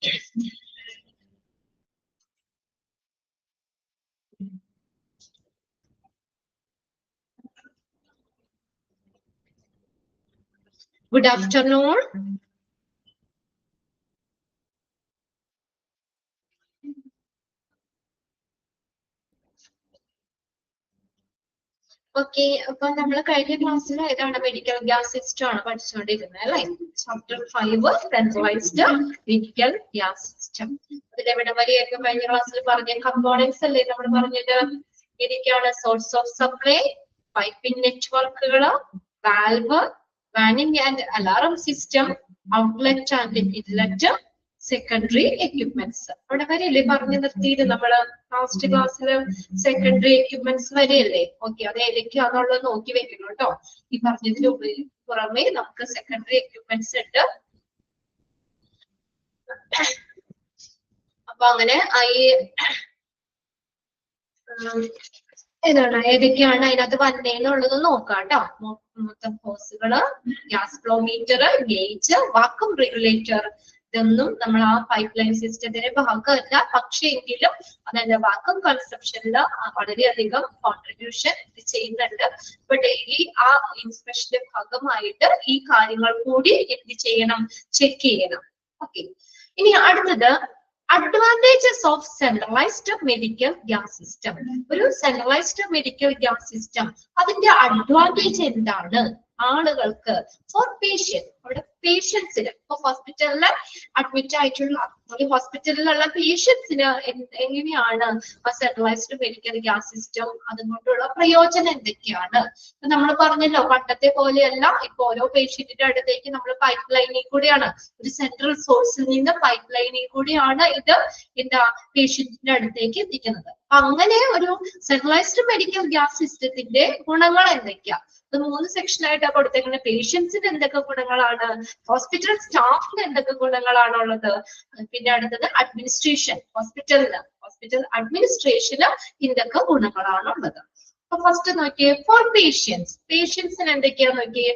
Good afternoon. Okay, അപ്പൊ നമ്മൾ കഴിഞ്ഞ ക്ലാസ്സിൽ ഏതാണ് മെഡിക്കൽ ഗ്യാസ് സിസ്റ്റം ആണ് പഠിച്ചുകൊണ്ടിരുന്നത് അല്ലെ? Chapter 5 centralised medical gas system. അതിലെവിടെ വരെയൊക്കെ കഴിഞ്ഞ ക്ലാസ്സിൽ പറഞ്ഞ കമ്പോണൻസ് അല്ലേ നമ്മൾ പറഞ്ഞത്? ഏതൊക്കെയാണ്? സോഴ്സ് ഓഫ് സപ്ലൈ, പൈപ്പിംഗ് നെറ്റ്വർക്കുകൾ, valve, warning and alarm system, outlet and inlet, secondary equipments. അവിടെ വരെയല്ലേ പറഞ്ഞു നിർത്തിയിട്ട് നമ്മള് ലാസ്റ്റ് ക്ലാസ്സിൽ? Secondary equipments വരെയല്ലേ? ഓക്കെ, അത് ഏതൊക്കെയാണെന്നുള്ളത് നോക്കി വെക്കണം കേട്ടോ. ഈ പറഞ്ഞതിന് പുറമെ നമുക്ക് സെക്കൻഡറി എക്യുപ്മെന്റ്സ് ഉണ്ട്. അപ്പൊ അങ്ങനെ ഈ ഏതൊക്കെയാണ് അതിനകത്ത് വന്നേന്നുള്ളത് നോക്കാം കേട്ടോ. മൊത്തം ഹോസുകള്, gas flow meter, gauge, vacuum regulator, ഇതൊന്നും നമ്മൾ ആ പൈപ്പ് ലൈൻ സിസ്റ്റത്തിന്റെ ഭാഗമല്ല. പക്ഷെ എങ്കിലും അതായത് വാക്വം കൺസെപ്ഷനിൽ വളരെയധികം കോൺട്രിബ്യൂഷൻ ചെയ്യുന്നുണ്ട്. ഇപ്പൊ ഡെയിലി ആ ഇൻസ്പെക്ഷന്റെ ഭാഗമായിട്ട് ഈ കാര്യങ്ങൾ കൂടി എന്ത് ചെയ്യണം? ചെക്ക് ചെയ്യണം. ഓക്കെ, ഇനി അടുത്തത് advantages of centralised medical gas system. ഒരു സെൻട്രലൈസ്ഡ് മെഡിക്കൽ ഗ്യാസ് സിസ്റ്റം അതിന്റെ അഡ്വാൻറ്റേജ് എന്താണ് ആളുകൾക്ക്? ഫോർ പേഷ്യന്റ്, അവിടെ പേഷ്യൻസിന്, ഇപ്പൊ ഹോസ്പിറ്റലിൽ അഡ്മിറ്റ് ആയിട്ടുള്ള ഹോസ്പിറ്റലിലുള്ള പേഷ്യൻസിന് എങ്ങനെയാണ് സെൻട്രലൈസ്ഡ് മെഡിക്കൽ ഗ്യാസ് സിസ്റ്റം അതുകൊണ്ടുള്ള പ്രയോജനം എന്തൊക്കെയാണ്? നമ്മൾ പറഞ്ഞല്ലോ, പണ്ടത്തെ പോലെയല്ല. ഇപ്പൊ ഓരോ പേഷ്യന്റിന്റെ അടുത്തേക്ക് നമ്മൾ പൈപ്പ് ലൈനിൽ കൂടിയാണ്, ഒരു സെൻട്രൽ സോഴ്സിൽ നിന്ന് പൈപ്പ് ലൈനിൽ കൂടിയാണ് ഇത് എന്താ പേഷ്യന്റിന്റെ അടുത്തേക്ക് എത്തിക്കുന്നത്. അങ്ങനെ ഒരു സെൻട്രലൈസ്ഡ് മെഡിക്കൽ ഗ്യാസ് സിസ്റ്റത്തിന്റെ ഗുണങ്ങൾ എന്തൊക്കെയാ? ഇത് 3 സെക്ഷനായിട്ടാണ് കൊടുത്തേക്കുന്നത്. പേഷ്യൻസിന് എന്തൊക്കെ ഗുണങ്ങളാണ്, ഹോസ്പിറ്റൽ സ്റ്റാഫിന് എന്തൊക്കെ ഗുണങ്ങളാണ് ഉള്ളത്, പിന്നെ അടുത്തത് അഡ്മിനിസ്ട്രേഷൻ, ഹോസ്പിറ്റൽ അഡ്മിനിസ്ട്രേഷന് എന്തൊക്കെ ഗുണങ്ങളാണ് ഉള്ളത്. അപ്പൊ ഫസ്റ്റ് നോക്കിയേ, ഫോർ പേഷ്യൻസിന് എന്തൊക്കെയാ നോക്കിയേ?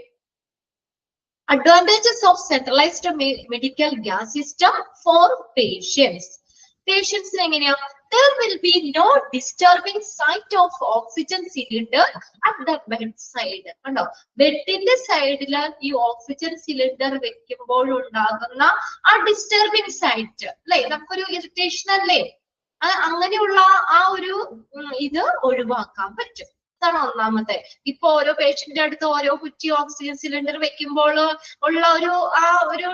Advantages of centralised medical gas system for പേഷ്യൻസിന് എങ്ങനെയാ? There will be no disturbing sight of oxygen cylinder at the bedside. കണ്ടോ, ബെഡിന്റെ സൈഡില് ഈ ഓക്സിജൻ സിലിണ്ടർ വെക്കുമ്പോൾ ഉണ്ടാകുന്ന ആ ഡിസ്റ്റർബിങ് സൈറ്റ് അല്ലെ, നമുക്കൊരു ഇറിറ്റേഷൻ അല്ലേ, അങ്ങനെയുള്ള ആ ഒരു ഇത് ഒഴിവാക്കാൻ പറ്റും. അതാണ് ഒന്നാമത്തെ. ഇപ്പൊ ഓരോ പേഷ്യന്റിന്റെ അടുത്ത് ഓരോ കുറ്റി ഓക്സിജൻ സിലിണ്ടർ വെക്കുമ്പോൾ ഉള്ള ഒരു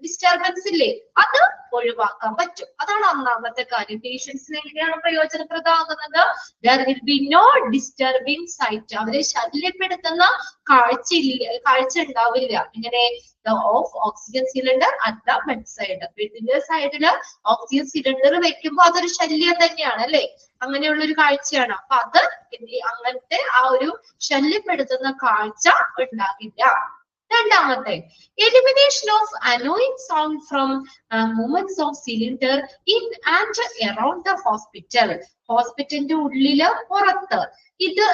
ഡിസ്റ്റർബൻസ് ഇല്ലേ, അത് ഒഴിവാക്കാൻ പറ്റും. അതാണ് ഒന്നാമത്തെ കാര്യം. പേഷ്യൻസിന് എങ്ങനെയാണ് പ്രയോജനപ്രദമാകുന്നത്? There will be no disturbing sight. അവരെ ശല്യപ്പെടുത്തുന്ന കാഴ്ച ഉണ്ടാവില്ല. ഇങ്ങനെ of oxygen cylinder at the bedside, ബെഡിന്റെ സൈഡില് ഓക്സിജൻ സിലിണ്ടർ വെക്കുമ്പോ അതൊരു ശല്യം തന്നെയാണ് അല്ലെ, അങ്ങനെയുള്ള ഒരു കാഴ്ചയാണ്. അപ്പൊ അത് അങ്ങനത്തെ ആ ഒരു ശല്യപ്പെടുത്തുന്ന കാഴ്ച ഉണ്ടാകില്ല. രണ്ടാമത്തെ, elimination of annoying sound from movements of cylinder in and around the hospital. ഹോസ്പിറ്റലിന്റെ ഉള്ളില് പുറത്ത് ഇത്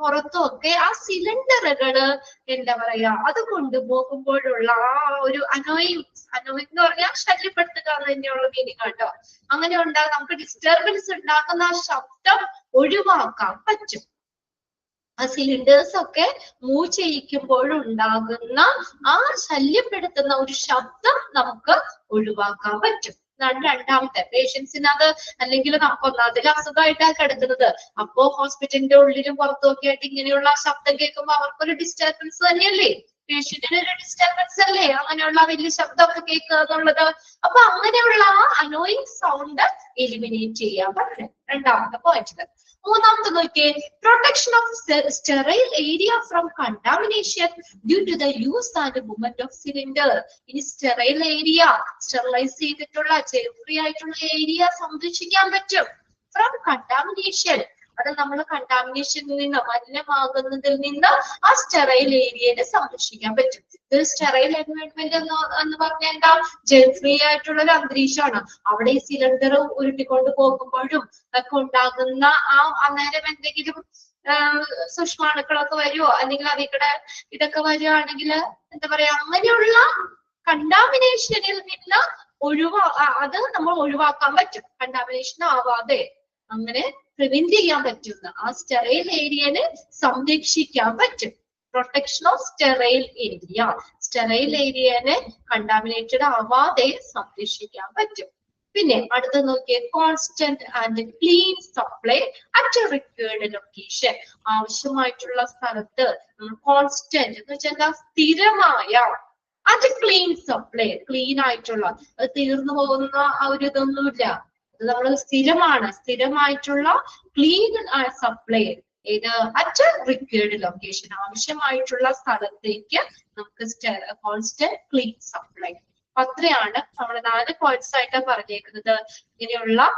പുറത്തൊക്കെ ആ സിലിണ്ടറുകള് എന്താ പറയാ, അത് കൊണ്ടുപോകുമ്പോഴുള്ള ആ ഒരു അനോയിങ് എന്ന് പറഞ്ഞാൽ ശല്യപ്പെടുത്തുക തന്നെയുള്ള മീനിങ് കേട്ടോ. അങ്ങനെ നമുക്ക് ഡിസ്റ്റർബൻസ് ഉണ്ടാക്കുന്ന ആ ശബ്ദം ഒഴിവാക്കാൻ പറ്റും. ആ സിലിണ്ടേഴ്സ് ഒക്കെ മൂവ് ചെയ്യിക്കുമ്പോഴുണ്ടാകുന്ന ആ ശല്യപ്പെടുത്തുന്ന ഒരു ശബ്ദം നമുക്ക് ഒഴിവാക്കാൻ പറ്റും. രണ്ടാമത്തെ, പേഷ്യൻസിന് അത് അല്ലെങ്കിൽ നമുക്ക് ഒന്നാമതിൽ അസുഖമായിട്ടാണ് കിടക്കുന്നത്. അപ്പോ ഹോസ്പിറ്റലിന്റെ ഉള്ളിലും പുറത്തും ഒക്കെ ആയിട്ട് ഇങ്ങനെയുള്ള ശബ്ദം കേൾക്കുമ്പോൾ അവർക്കൊരു ഡിസ്റ്റർബൻസ് തന്നെയല്ലേ, പേഷ്യന്റിന് ഒരു ഡിസ്റ്റർബൻസ് അല്ലേ അങ്ങനെയുള്ള വലിയ ശബ്ദമൊക്കെ കേൾക്കുക എന്നുള്ളത്. അപ്പൊ അങ്ങനെയുള്ള ആ അനോയിങ് സൗണ്ട് എലിമിനേറ്റ് ചെയ്യാൻ പറ്റും. രണ്ടാമത്തെ പോയിന്റ്. മൂന്നാമത്തെ നോക്കിയേ, protection of sterile area from contamination due to the use and movement of cylinder. ഇനി സ്റ്റെറൈൽ ഏരിയ, സ്റ്റെറിലൈസ് ചെയ്തിട്ടുള്ള ഫ്രീ ആയിട്ടുള്ള ഏരിയ സംരക്ഷിക്കാൻ പറ്റും ഫ്രം കണ്ടാമിനേഷൻ. അത് നമ്മൾ കണ്ടാമിനേഷനിൽ നിന്ന്, മലിനമാകുന്നതിൽ നിന്ന് ആ സ്റ്റെറൈൽ ഏരിയയെ സംരക്ഷിക്കാൻ പറ്റും. ഇത് സ്റ്റെറൈൽ എൻവയോൺമെന്റ് എന്ന് പറഞ്ഞാൽ എന്താ? ജെൽ ഫ്രീ ആയിട്ടുള്ള ഒരു അന്തരീക്ഷമാണ്. അവിടെ ഈ സിലിണ്ടർ ഉരുട്ടിക്കൊണ്ട് പോകുമ്പോഴും ഒക്കെ ഉണ്ടാകുന്ന അന്നേരം എന്തെങ്കിലും സൂക്ഷ്മാണുക്കളൊക്കെ വരുമോ, അല്ലെങ്കിൽ അതിക്കടെ ഇതൊക്കെ വരികയാണെങ്കിൽ എന്താ പറയാ, അങ്ങനെയുള്ള കണ്ടാമിനേഷനിൽ നിന്ന് അത് നമ്മൾ ഒഴിവാക്കാൻ പറ്റും. കണ്ടാമിനേഷൻ ആവാതെ അങ്ങനെ പ്രിവെന്റ് ചെയ്യാൻ പറ്റുന്ന ആ സ്റ്റെറൈൽ ഏരിയനെ സംരക്ഷിക്കാൻ പറ്റും. Protection of sterile area, sterile ഏരിയനെ കണ്ടാമിനേറ്റഡ് ആവാതെ സംരക്ഷിക്കാൻ പറ്റും. പിന്നെ അടുത്ത നോക്കിയേ, constant and clean supply at required location. ആവശ്യമായിട്ടുള്ള സ്ഥലത്ത് കോൺസ്റ്റന്റ് എന്ന് വെച്ചാൽ സ്ഥിരമായ അത് ക്ലീൻ സപ്ലൈ, ക്ലീൻ ആയിട്ടുള്ള, അത് തീർന്നു പോകുന്ന ആ ഒരു ഇതൊന്നുമില്ല, അത് നമ്മൾ സ്ഥിരമാണ്, സ്ഥിരമായിട്ടുള്ള ക്ലീൻ സപ്ലൈ ഇത് അറ്റ് റിക്വയർഡ് ലൊക്കേഷൻ, ആവശ്യമായിട്ടുള്ള സ്ഥലത്തേക്ക് നമുക്ക് കോൺസ്റ്റന്റ് ക്ലീൻ സപ്ലൈ. അത്രയാണ് നമ്മൾ 4 പോയിന്റ്സ് ആയിട്ട് പറഞ്ഞേക്കുന്നത്. ഇങ്ങനെയുള്ള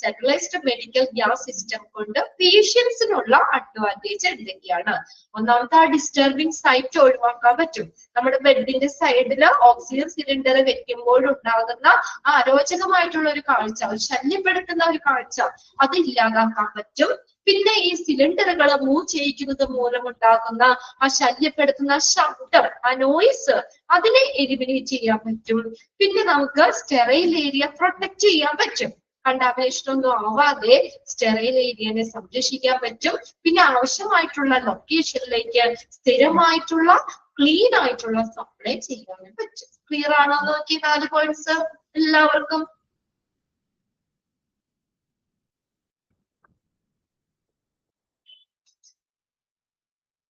സെൻട്രലൈസ്ഡ് മെഡിക്കൽ ഗ്യാസ് സിസ്റ്റം കൊണ്ട് പേഷ്യൻസിനുള്ള അഡ്വാൻറ്റേജ് എന്തൊക്കെയാണ്? ഒന്നാമത്തെ, ആ ഡിസ്റ്റർബിംഗ് സൈറ്റ് ഒഴിവാക്കാൻ പറ്റും. നമ്മുടെ ബെഡിന്റെ സൈഡിൽ ഓക്സിജൻ സിലിണ്ടർ വെക്കുമ്പോഴുണ്ടാകുന്ന ആ അരോചകമായിട്ടുള്ള ഒരു കാഴ്ച, ശല്യപ്പെടുത്തുന്ന ഒരു കാഴ്ച, അത് ഇല്ലാതാക്കാൻ പറ്റും. പിന്നെ ഈ സിലിണ്ടറുകൾ മൂവ് ചെയ്യിക്കുന്നത് മൂലമുണ്ടാകുന്ന ആ ശല്യപ്പെടുത്തുന്ന ശബ്ദം, ആ നോയിസ്, അതിനെ എലിമിനേറ്റ് ചെയ്യാൻ പറ്റും. പിന്നെ നമുക്ക് സ്റ്റെറൈൽ ഏരിയ പ്രൊട്ടക്ട് ചെയ്യാൻ പറ്റും. കണ്ടാമിനേഷൻ ഒന്നും ആവാതെ സ്റ്റെറൈൽ ഏരിയനെ സംരക്ഷിക്കാൻ പറ്റും. പിന്നെ ആവശ്യമായിട്ടുള്ള ലൊക്കേഷനിലേക്ക് സ്ഥിരമായിട്ടുള്ള ക്ലീൻ ആയിട്ടുള്ള സപ്ലൈ ചെയ്യാനും പറ്റും. ക്ലിയർ ആണോ നോക്കി 4 പോയിന്റ്സ് എല്ലാവർക്കും?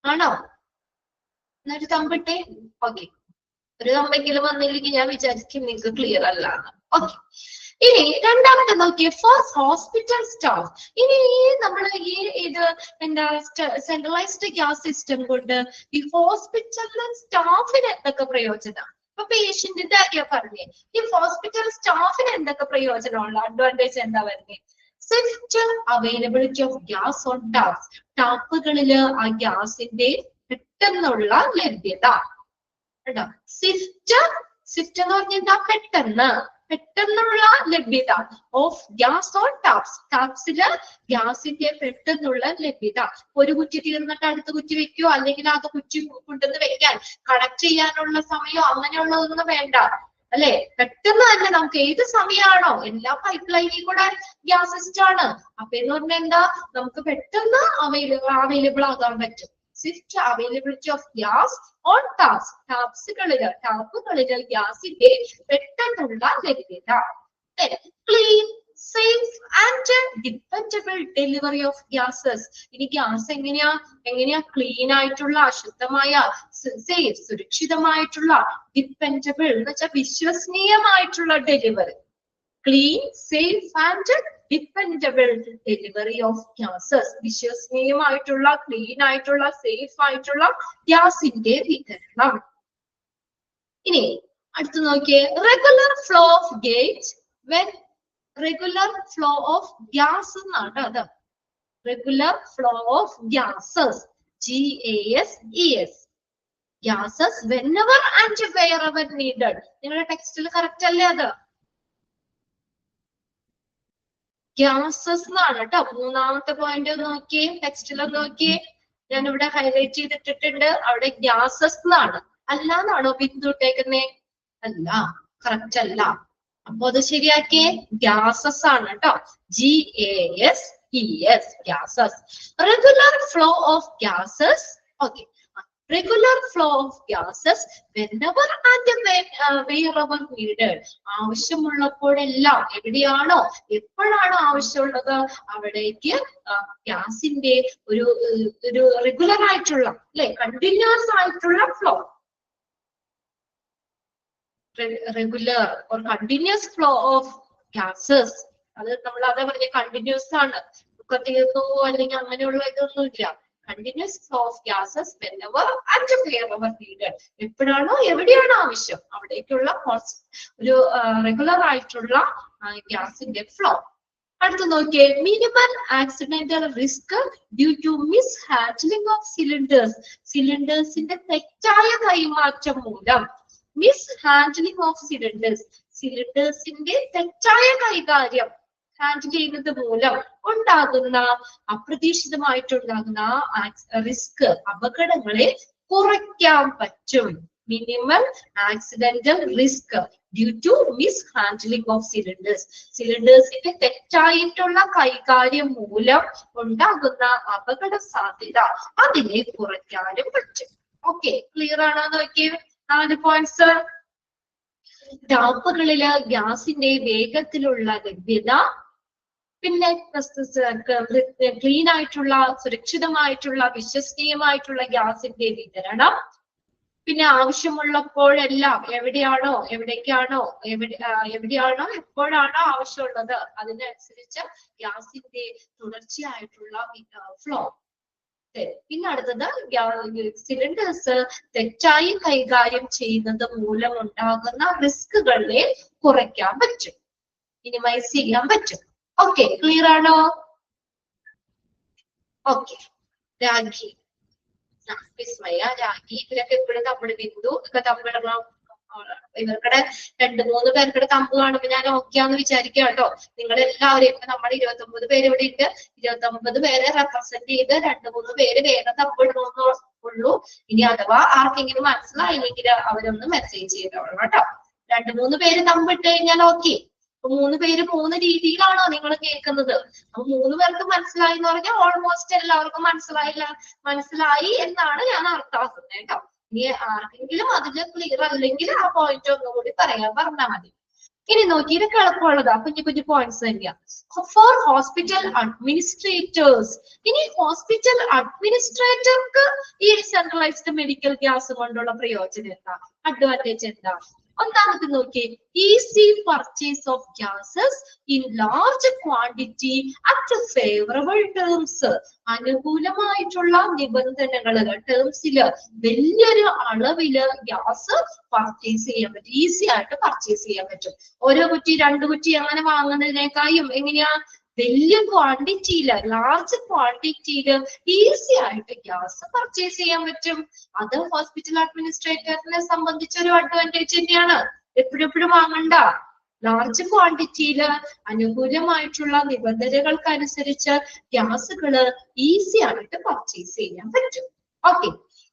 ആണോ? എന്നൊരു തമ്പിട്ടെ. ഓക്കെ, ഒരു തമ്പെങ്കിലും വന്നില്ലെങ്കിൽ ഞാൻ വിചാരിക്കും നിങ്ങൾക്ക് ക്ലിയർ അല്ല. ഓക്കെ, ഇനി രണ്ടാമത്തെ നോക്കിയേ, ഫസ്റ്റ് ഹോസ്പിറ്റൽ സ്റ്റാഫ്. ഇനി നമ്മൾ ഇത് എന്താ സെൻട്രലൈസ്ഡ് ഗ്യാസ് സിസ്റ്റം കൊണ്ട് ഈ ഹോസ്പിറ്റലിലെ സ്റ്റാഫിന് എന്തൊക്കെ പ്രയോജനം? ഇപ്പൊ പേഷ്യന്റിന്റെ കാര്യം പറഞ്ഞേ, ഈ ഹോസ്പിറ്റൽ സ്റ്റാഫിന് എന്തൊക്കെ പ്രയോജനമുള്ള അഡ്വാൻറ്റേജ് എന്താ വരുന്നത്? Swift availability of gas on taps. ടാപ്പുകളില് ആ ഗ്യാസിന്റെ പെട്ടെന്നുള്ള ലഭ്യത. കേട്ടോ, സ്വിഫ്റ്റ് എന്ന് പറഞ്ഞാൽ പെട്ടെന്നുള്ള ലഭ്യത ഓഫ് ഗ്യാസ് ഓൺ ടാപ്സ്. ടാപ്സില് ഗ്യാസിന്റെ പെട്ടെന്നുള്ള ലഭ്യത. ഒരു കുറ്റി തീർന്നിട്ട് അടുത്ത കുറ്റി വെക്കുകയോ അല്ലെങ്കിൽ അത് കുറ്റി കൊണ്ടുവന്ന് വെക്കാൻ കണക്ട് ചെയ്യാനുള്ള സമയമോ അങ്ങനെയുള്ളതൊന്നും വേണ്ട, അല്ലെ? പെട്ടെന്ന് തന്നെ നമുക്ക് ഏത് സമയമാണോ, എല്ലാ പൈപ്പ് ലൈനിൽ കൂടെ ഗ്യാസ് സിസ്റ്റം ആണ്. അപ്പൊ എന്ന് പറഞ്ഞാൽ എന്താ, നമുക്ക് പെട്ടെന്ന് അവൈലബിൾ ആകാൻ പറ്റും. Swift availability of gas on taps. ടാപ്പുകളില് ഗ്യാസിന്റെ പെട്ടെന്നുള്ള ലഭ്യത. Clean, safe and dependable delivery of gases. ഇനി ഗ്യാസ് എങ്ങനെയാ ക്ലീൻ ആയിട്ടുള്ള, അശുദ്ധമായ, സേഫ് സുരക്ഷിതമായിട്ടുള്ള, ഡിപ്പെൻഡബിൾ എന്ന് വെച്ചാൽ വിശ്വസനീയമായിട്ടുള്ള delivery. Clean, safe and dependable delivery of gases. വിശ്വസനീയമായിട്ടുള്ള, ക്ലീൻ ആയിട്ടുള്ള, സേഫ് ആയിട്ടുള്ള ഗ്യാസിന്റെ വിതരണം. ഇനി അടുത്ത് നോക്കിയേ, regular flow of gate when regular flow of gas എന്നാണ് അത്. Regular flow of gases, GASES, gases whenever and wherever needed. നിങ്ങളുടെ ടെക്സ്റ്റിൽ കറക്റ്റ് അല്ലേ അത്? ഗ്യാസസ് എന്നാണ് കേട്ടോ. മൂന്നാമത്തെ പോയിന്റ് നോക്കിയേ, ടെക്സ്റ്റിൽ നോക്കിയേ, ഞാൻ ഇവിടെ ഹൈലൈറ്റ് ചെയ്തിട്ടിട്ടുണ്ട്. അവിടെ ഗ്യാസസ് എന്നാണ്, അല്ലാന്നാണോ ബിന്ദുട്ടേക്കുന്നേ? അല്ല, കറക്റ്റ് അല്ല. അപ്പൊ അത് ശരിയാക്കിയേ, ഗ്യാസസ് ആണ് കേട്ടോ. GASES, gases. Regular flow of gases. Okay, regular flow of gases whenever and wherever needed. ആവശ്യമുള്ളപ്പോഴെല്ലാം, എവിടെയാണോ എപ്പോഴാണോ ആവശ്യമുള്ളത് അവിടേക്ക് ഗ്യാസിന്റെ ഒരു റെഗുലർ ആയിട്ടുള്ള, അല്ലെ, കണ്ടിന്യൂസ് ആയിട്ടുള്ള flow. Regular or continuous flow of gases. അത് നമ്മൾ അതേ പറഞ്ഞ കണ്ടിന്യൂസ് ആണ്, ഒക്കെ തീർന്നു അല്ലെങ്കിൽ അങ്ങനെയുള്ള ഇതൊന്നുമില്ല. continuous flow of gases whenever and wherever needed. എപ്പോഴാണോ എവിടെയാണോ ആവശ്യം അവിടേക്കുള്ള ഒരു റെഗുലർ ആയിട്ടുള്ള ഗ്യാസിന്റെ ഫ്ലോ. അടുത്ത് നോക്കിയേ, minimal accidental risk due to mishandling of cylinders. സിലിണ്ടേഴ്സിന്റെ തെറ്റായ കൈമാറ്റം മൂലം, മിസ് ഹാൻഡ്ലിംഗ് ഓഫ് സിലിണ്ടേഴ്സിന്റെ തെറ്റായ കൈകാര്യം, ഹാൻഡിൽ ചെയ്യുന്നത് മൂലം ഉണ്ടാകുന്ന അപ്രതീക്ഷിതമായിട്ടുണ്ടാകുന്ന റിസ്ക്, അപകടങ്ങളെ കുറയ്ക്കാൻ പറ്റും. minimal accidental risk due to mishandling of cylinders. സിലിണ്ടേഴ്സിന്റെ തെറ്റായിട്ടുള്ള കൈകാര്യം മൂലം ഉണ്ടാകുന്ന അപകട സാധ്യത അതിനെ കുറയ്ക്കാനും പറ്റും. ഓക്കെ, ക്ലിയർ ആണോ നോക്കിയേ 4 പോയിന്റ്സ്. ടാപ്പുകളില് ഗ്യാസിന്റെ വേഗത്തിലുള്ള ലഭ്യത, പിന്നെ ക്ലീൻ ആയിട്ടുള്ള സുരക്ഷിതമായിട്ടുള്ള വിശ്വസനീയമായിട്ടുള്ള ഗ്യാസിന്റെ വിതരണം, പിന്നെ ആവശ്യമുള്ളപ്പോഴെല്ലാം എവിടേക്കാണോ എപ്പോഴാണോ ആവശ്യമുള്ളത് അതിനനുസരിച്ച് ഗ്യാസിന്റെ തുടർച്ചയായിട്ടുള്ള ഫ്ലോ. പിന്നെ അടുത്തത് സിലിണ്ടേഴ്സ് തെറ്റായി കൈകാര്യം ചെയ്യുന്നത് മൂലം ഉണ്ടാകുന്ന റിസ്കുകളെ കുറയ്ക്കാൻ പറ്റും, മിനിമൈസ് ചെയ്യാൻ പറ്റും. ഓക്കെ, ക്ലിയർ ആണോ? ഓക്കെ, രാഖി, വിസ്മയ, രാഖി ഇവരൊക്കെ എപ്പോഴും തമ്മിൽ ബിന്ദു ഒക്കെ തമ്മിലുള്ള ഇവർക്കടെ 2-3 പേർക്കടെ തമ്പ് കാണുമ്പോ ഞാൻ ഓക്കെയാന്ന് വിചാരിക്കുക കേട്ടോ. നിങ്ങൾ എല്ലാവരെയും ഇപ്പൊ നമ്മൾ 29 പേര് ഇവിടെ ഉണ്ട്. 29 പേരെ റെപ്രസെന്റ് ചെയ്ത് 2-3 പേര് വേഗം തമ്പിടണമെന്നേ ഉള്ളൂ. ഇനി അഥവാ ആർക്കെങ്കിലും മനസ്സിലായില്ലെങ്കിൽ അവരൊന്ന് മെസ്സേജ് ചെയ്തോളൂ കേട്ടോ. 2-3 പേര് തമ്പിട്ട് കഴിഞ്ഞാൽ ഓക്കെ. 3 പേര് 3 രീതിയിലാണോ നിങ്ങൾ കേൾക്കുന്നത്? അപ്പൊ 3 പേർക്ക് മനസ്സിലായി എന്ന് പറഞ്ഞാൽ ഓൾമോസ്റ്റ് എല്ലാവർക്കും മനസ്സിലായി എന്നാണ് ഞാൻ അർത്ഥമാക്കുന്നത് കേട്ടോ. ഇനി ആർക്കെങ്കിലും അതില് ക്ലിയർ അല്ലെങ്കിൽ ആ പോയിന്റ് ഒന്നുകൂടി പറഞ്ഞാൽ മതി. ഇനി നോക്കി, ഇതൊക്കെ എളുപ്പമുള്ളതാ, കുഞ്ഞു പോയിന്റ്സ് തന്നെയാ. ഫോർ ഹോസ്പിറ്റൽ അഡ്മിനിസ്ട്രേറ്റേഴ്സ്, ഇനി ഹോസ്പിറ്റൽ അഡ്മിനിസ്ട്രേറ്റർക്ക് ഈ സെൻട്രലൈസ്ഡ് മെഡിക്കൽ ഗ്യാസ് കൊണ്ടുള്ള പ്രയോജനം എന്താ, അഡ്വാൻറ്റേജ് എന്താ? ഒന്നാമത് നോക്കി, easy purchase of gases in large quantity at favourable terms. അനുകൂലമായിട്ടുള്ള നിബന്ധനകള് ടേംസില് വലിയൊരു അളവില് ഗ്യാസ് പർച്ചേസ് ചെയ്യാൻ പറ്റും, ഈസി ആയിട്ട് പർച്ചേസ് ചെയ്യാൻ പറ്റും. 1 കുറ്റി 2 കുറ്റി അങ്ങനെ വാങ്ങുന്നതിനേക്കാളും എങ്ങനെയാ വലിയ ക്വാണ്ടിറ്റിയില് ലാർജ് ക്വാണ്ടിറ്റിയില് ഈസി ആയിട്ട് ഗ്യാസ് പർച്ചേസ് ചെയ്യാൻ പറ്റും. അത് ഹോസ്പിറ്റൽ അഡ്മിനിസ്ട്രേറ്ററിനെ സംബന്ധിച്ചൊരു അഡ്വാൻറ്റേജ് തന്നെയാണ്. എപ്പോഴും വാങ്ങണ്ട, ലാർജ് ക്വാണ്ടിറ്റിയില് അനുകൂലമായിട്ടുള്ള നിബന്ധനകൾക്കനുസരിച്ച് ഗ്യാസുകള് ഈസി ആയിട്ട് പർച്ചേസ് ചെയ്യാൻ പറ്റും. ഓക്കെ,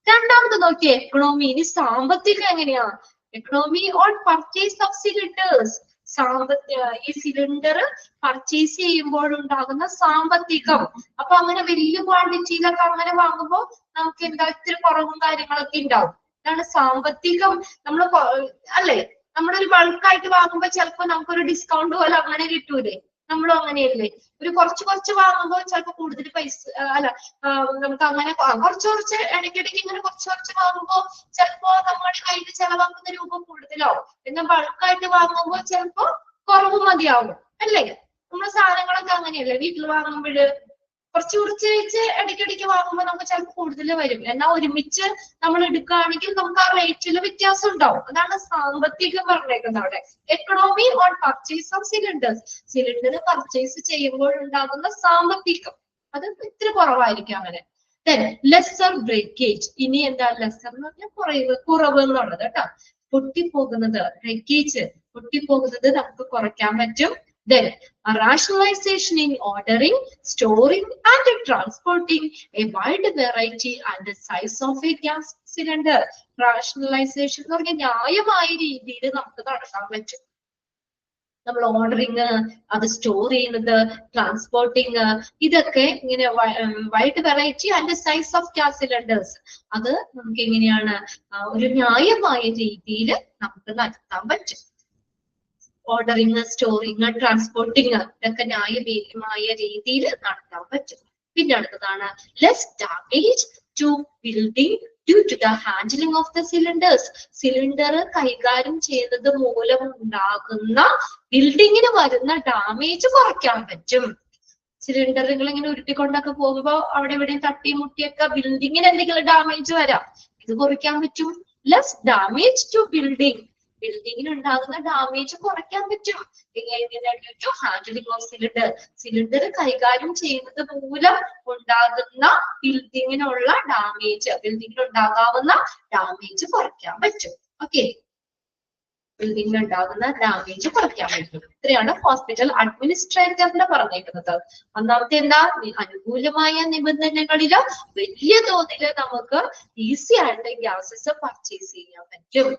രണ്ടാമത് നോക്കിയേ എക്കണോമി. ഇനി സാമ്പത്തികം എങ്ങനെയാ? Economy on purchase of cylinders. ഈ സിലിണ്ടർ പർച്ചേസ് ചെയ്യുമ്പോൾ ഉണ്ടാകുന്ന സാമ്പത്തികം. അപ്പൊ അങ്ങനെ വലിയ ക്വാണ്ടിറ്റിയിലൊക്കെ അങ്ങനെ വാങ്ങുമ്പോൾ നമുക്ക് എന്താ ഇത്തിരി കുറവും കാര്യങ്ങളൊക്കെ ഉണ്ടാവും. ഇതാണ് സാമ്പത്തികം. അല്ലെ, നമ്മളൊരു ബൾക്കായിട്ട് വാങ്ങുമ്പോൾ ചിലപ്പോ നമുക്കൊരു ഡിസ്കൗണ്ട് പോലെ അങ്ങനെ കിട്ടൂലേ? നമ്മളും അങ്ങനെയല്ലേ, ഒരു കുറച്ച് വാങ്ങുമ്പോൾ ചിലപ്പോ കൂടുതൽ പൈസ നമുക്ക് അങ്ങനെ കുറച്ച് ഇടയ്ക്കിടയ്ക്ക് ഇങ്ങനെ കുറച്ച് വാങ്ങുമ്പോൾ ചിലപ്പോ നമ്മുടെ കയ്യിൽ ചെലവാക്കുന്ന രൂപ കൂടുതലാവും. എന്നാൽ ബൾക്കായിട്ട് വാങ്ങുമ്പോൾ ചിലപ്പോ കുറവ് മതിയാവും അല്ലേ? നമ്മുടെ സാധനങ്ങളൊക്കെ അങ്ങനെയല്ലേ, വീട്ടിൽ വാങ്ങുമ്പോഴ് കുറച്ച് വെച്ച് ഇടയ്ക്കിടയ്ക്ക് വാങ്ങുമ്പോൾ നമുക്ക് ചിലപ്പോൾ കൂടുതൽ വരും. എന്നാൽ ഒരുമിച്ച് നമ്മൾ എടുക്കുകയാണെങ്കിൽ നമുക്ക് ആ റേറ്റിൽ വ്യത്യാസം ഉണ്ടാവും. അതാണ് സാമ്പത്തികം പറഞ്ഞേക്കുന്നത് അവിടെ. Economy on purchase of cylinders. Cylinder purchase ചെയ്യുമ്പോൾ ഉണ്ടാകുന്ന സാമ്പത്തികം അത് ഇത്തിരി കുറവായിരിക്കും അങ്ങനെ. Lesser breakage. ഇനി എന്താ ലെസർ എന്ന് പറഞ്ഞാൽ കുറവ് എന്നുള്ളത് കേട്ടോ. പൊട്ടിപ്പോകുന്നത് നമുക്ക് കുറയ്ക്കാൻ പറ്റും. Then a rationalization in ordering, storing and transporting a wide variety and the size of a gas cylinder. Rationalization എന്ന് പറഞ്ഞാൽ ന്യായമായ രീതിയിൽ നമുക്ക് നടത്താൻ പറ്റും. നമ്മൾ ഓർഡറിങ്, അത് സ്റ്റോർ ചെയ്യുന്നത്, ട്രാൻസ്പോർട്ടിങ്, ഇതൊക്കെ ഇങ്ങനെ wide variety and size of gas cylinders അത് നമുക്ക് എങ്ങനെയാണ് ഒരു ന്യായമായ രീതിയിൽ നമുക്ക് നടത്താൻ പറ്റും. ഓർഡറിങ്, സ്റ്റോറിങ്, ട്രാൻസ്പോർട്ടിങ് ഇതൊക്കെ ന്യായമായ രീതിയിൽ നടത്താൻ പറ്റും. പിന്നെ അടുത്തതാണ് less damage to building due to the handling of the cylinders. Cylinder കൈകാര്യം ചെയ്യുന്നത് മൂലം ഉണ്ടാകുന്ന ബിൽഡിങ്ങിന് വരുന്ന ഡാമേജ് കുറയ്ക്കാൻ പറ്റും. സിലിണ്ടറുകൾ ഇങ്ങനെ ഉരുട്ടിക്കൊണ്ടൊക്കെ പോകുമ്പോൾ അവിടെ ഇവിടെയും തട്ടി മുട്ടിയൊക്കെ ബിൽഡിങ്ങിന് എന്തെങ്കിലും ഡാമേജ് വരാം, ഇത് കുറയ്ക്കാൻ പറ്റും. ലെസ് ഡാമേജ് ടു ബിൽഡിംഗ്, ബിൽഡിങ്ങിന് ഉണ്ടാകുന്ന ഡാമേജ് കുറയ്ക്കാൻ പറ്റും. ഹാൻഡ്ലിംഗ് ഓഫ് സിലിണ്ടർ, സിലിണ്ടർ കൈകാര്യം ചെയ്യുന്നത് മൂലം ഉണ്ടാകുന്ന ബിൽഡിങ്ങിനുള്ള ഡാമേജ്, ബിൽഡിങ്ങിന് ഉണ്ടാകാവുന്ന ഡാമേജ് കുറയ്ക്കാൻ പറ്റും. ഓക്കെ, ബിൽഡിംഗിൽ ഉണ്ടാകുന്ന ഡാമേജ് കുറയ്ക്കാൻ പറ്റും. ഇത്രയാണ് ഹോസ്പിറ്റൽ അഡ്മിനിസ്ട്രേറ്ററിന്റെ പറഞ്ഞേക്കുന്നത്. ഒന്നാമത്തെ എന്താ, അനുകൂലമായ നിബന്ധനകളില് വലിയ തോതില് നമുക്ക് ഈസി ആയിട്ട് ഗ്യാസസ് പർച്ചേസ് ചെയ്യാൻ പറ്റും.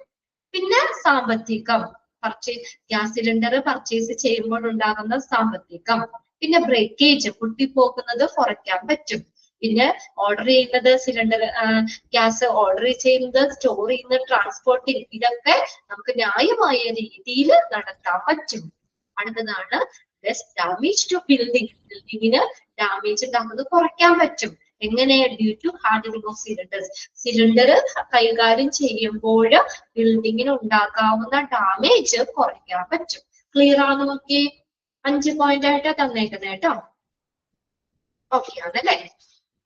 പിന്നെ സാമ്പത്തികം, ഗ്യാസ് സിലിണ്ടർ പർച്ചേസ് ചെയ്യുമ്പോൾ ഉണ്ടാകുന്ന സാമ്പത്തികം. പിന്നെ ബ്രേക്കേജ്, പൊട്ടിപ്പോകുന്നത് കുറയ്ക്കാൻ പറ്റും. പിന്നെ ഓർഡർ ചെയ്യുന്നത് സിലിണ്ടർ ഗ്യാസ് ഓർഡർ ചെയ്യുന്നത്, സ്റ്റോർ ചെയ്യുന്നത്, ട്രാൻസ്പോർട്ടിങ്, ഇതൊക്കെ നമുക്ക് ന്യായമായ രീതിയിൽ നടത്താൻ പറ്റും. അടുത്തതാണ് ലെസ് ഡാമേജ് ടു ബിൽഡിംഗ്. ബിൽഡിങ്ങിന് ഡാമേജ് ഉണ്ടാകുന്നത് കുറയ്ക്കാൻ പറ്റും. എങ്ങനെ? Due to handling of cylinders. Cylinder കൈകാര്യം ചെയ്യുമ്പോൾ ബിൽഡിങ്ങിന് ഉണ്ടാകാവുന്ന ഡാമേജ് കുറയ്ക്കാൻ പറ്റും. ക്ലിയർ ആണോ? നോക്കി 5 പോയിന്റ് ആയിട്ട് തന്നേക്കുന്നത് കേട്ടോ. ഓക്കെ ആണല്ലേ?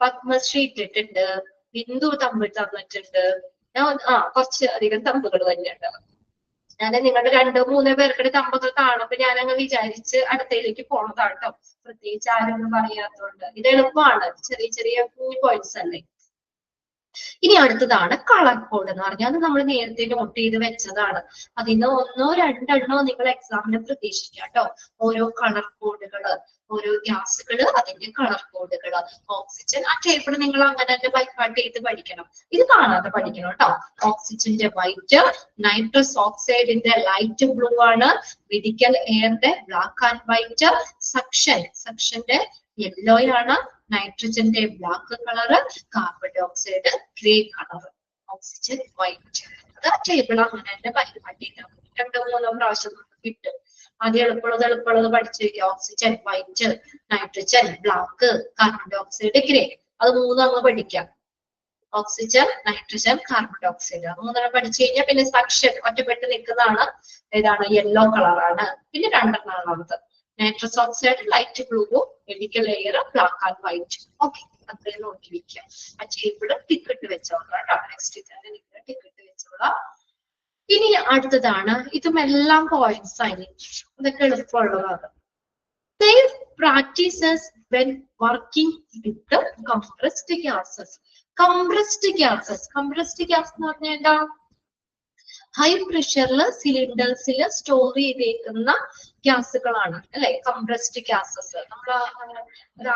പത്മശ്രീ ഇട്ടിട്ടുണ്ട്, ബിന്ദു തമ്മിൽ തന്നിട്ടുണ്ട്. കുറച്ച് അധികം തമ്പുകൾ തന്നെയുണ്ട്. ഞാൻ നിങ്ങളുടെ 2-3 പേർക്കിടെ തമ്പൊക്കെ കാണുമ്പോ ഞാനങ്ങ് വിചാരിച്ച് അടുത്തയിലേക്ക് പോണതാട്ടോ. പ്രത്യേകിച്ച് ആരൊന്നും പറയാത്തതുകൊണ്ട്. ഇത് എളുപ്പമാണ്, ചെറിയ ചെറിയ പോയിന്റ്സ് അല്ലേ. ഇനി അടുത്തതാണ് കളർ കോഡ് എന്ന് പറഞ്ഞാൽ, അത് നമ്മൾ നേരത്തെ നോട്ട് ചെയ്ത് വെച്ചതാണ്. അതിന് 1-2 നിങ്ങൾ എക്സാമിന് പ്രതീക്ഷിക്കാം കേട്ടോ. ഓരോ കളർ കോഡുകള്, ഓരോ ഗ്യാസുകള്, അതിന്റെ കളർ കോഡുകള്. ഓക്സിജൻ ആ ടേബിൾ നിങ്ങൾ അങ്ങനെ തന്നെ ബൈക്കാട്ട് ചെയ്ത് പഠിക്കണം. ഇത് കാണാതെ പഠിക്കണം കേട്ടോ. ഓക്സിജന്റെ വൈറ്റ്, നൈട്രസ് ഓക്സൈഡിന്റെ ലൈറ്റ് ബ്ലൂ ആണ്, മെഡിക്കൽ എയറിന്റെ ബ്ലാക്ക് ആൻഡ് വൈറ്റ്, സക്ഷന്റെ യെല്ലോ ആണ്, നൈട്രജന്റെ black colour, carbon dioxide grey colour, oxygen white. അത് ആ ടേബിൾ അങ്ങനെ തന്നെ ബൈക്കാട്ട് ചെയ്താൽ 2-3 പ്രാവശ്യം കിട്ടും. ആദ്യം എളുപ്പമുള്ളത് പഠിച്ചു വയ്ക്കുക. Oxygen white, nitrogen black, carbon dioxide grey. അത് 3 അങ്ങ് പഠിക്കാം. Oxygen, nitrogen, carbon dioxide 3 പഠിച്ചു കഴിഞ്ഞാൽ പിന്നെ സക്ഷൻ ഒറ്റപ്പെട്ട് നിൽക്കുന്നതാണ്. ഏതാണ്? യെല്ലോ കളറാണ്. പിന്നെ 2 നൈട്രസ് ഓക്സൈഡ് ലൈറ്റ് ബ്ലൂവും, medical air black and white. Okay, അത്രയും നോക്കി വെക്കാം. ആ ടേബിള് ടിക്കറ്റ് വെച്ചോളാം കേട്ടോ. നെക്സ്റ്റ് തന്നെ നിങ്ങൾ ടിക്കറ്റ് വെച്ചോളാം. ഇനി അടുത്തതാണ്, ഇതുമെല്ലാം പോയിന്റ്സ് ആയി, ഇതൊക്കെ എളുപ്പമുള്ളതാണ്. Safe practices when working with compressed gases. Compressed gases എന്ന് പറഞ്ഞാൽ എന്താ? ഹൈ പ്രഷറിൽ സിലിണ്ടേഴ്സിൽ സ്റ്റോർ ചെയ്തേക്കുന്ന ഗ്യാസുകളാണ് അല്ലെ കംപ്രസ്ഡ് ഗ്യാസസ്. നമ്മൾ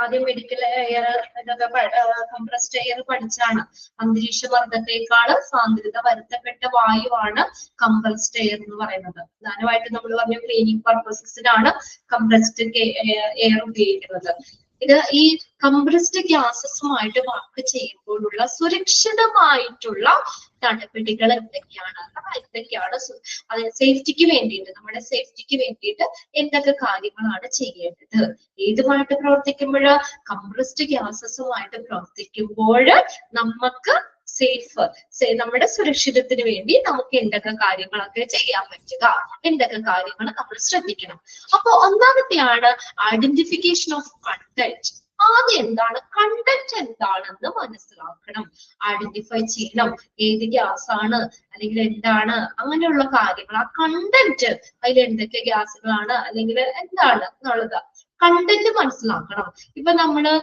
ആദ്യം മെഡിക്കൽ എയർ കംപ്രസ്ഡ് എയർ പഠിച്ചാണ്. അന്തരീക്ഷ മർദ്ദത്തെക്കാൾ സാന്ദ്രത വരുത്തപ്പെട്ട വായുവാണ് കംപ്രസ്ഡ് എയർ എന്ന് പറയുന്നത്. പ്രധാനമായിട്ട് നമ്മൾ പറഞ്ഞ ക്ലീനിങ് പർപ്പസസിനാണ് കംപ്രസ്ഡ് എയർ ഉപയോഗിക്കുന്നത്. ഇത് ഈ കംപ്രസ്ഡ് ഗ്യാസസുമായിട്ട് വർക്ക് ചെയ്യുമ്പോഴുള്ള സുരക്ഷിതമായിട്ടുള്ള നടപടികൾ എന്തൊക്കെയാണ്, അതായത് സേഫ്റ്റിക്ക് വേണ്ടിയിട്ട്, നമ്മുടെ സേഫ്റ്റിക്ക് വേണ്ടിയിട്ട് എന്തൊക്കെ കാര്യങ്ങളാണ് ചെയ്യേണ്ടത്? ഏതുമായിട്ട് പ്രവർത്തിക്കുമ്പോൾ? കംപ്രസ്ഡ് ഗ്യാസസുമായിട്ട് പ്രവർത്തിക്കുമ്പോൾ നമുക്ക് നമ്മുടെ സുരക്ഷിതത്തിന് വേണ്ടി നമുക്ക് എന്തൊക്കെ കാര്യങ്ങളൊക്കെ ചെയ്യാൻ പറ്റുക, എന്തൊക്കെ കാര്യങ്ങൾ നമ്മൾ ശ്രദ്ധിക്കണം. അപ്പൊ ഒന്നാമത്തെയാണ് ഐഡന്റിഫിക്കേഷൻ ഓഫ് കണ്ടന്റ്. ആദ്യം എന്താണ് കണ്ടന്റ് എന്താണെന്ന് മനസ്സിലാക്കണം, ഐഡന്റിഫൈ ചെയ്യണം. ഏത് ഗ്യാസ് ആണ് അല്ലെങ്കിൽ എന്താണ്, അങ്ങനെയുള്ള കാര്യങ്ങൾ. ആ കണ്ടന്റ്, അതിൽ എന്തൊക്കെ ഗ്യാസുകളാണ് അല്ലെങ്കിൽ എന്താണ് എന്നുള്ളത് കണ്ടന്റ് മനസ്സിലാക്കണം. ഇപ്പൊ നമ്മള്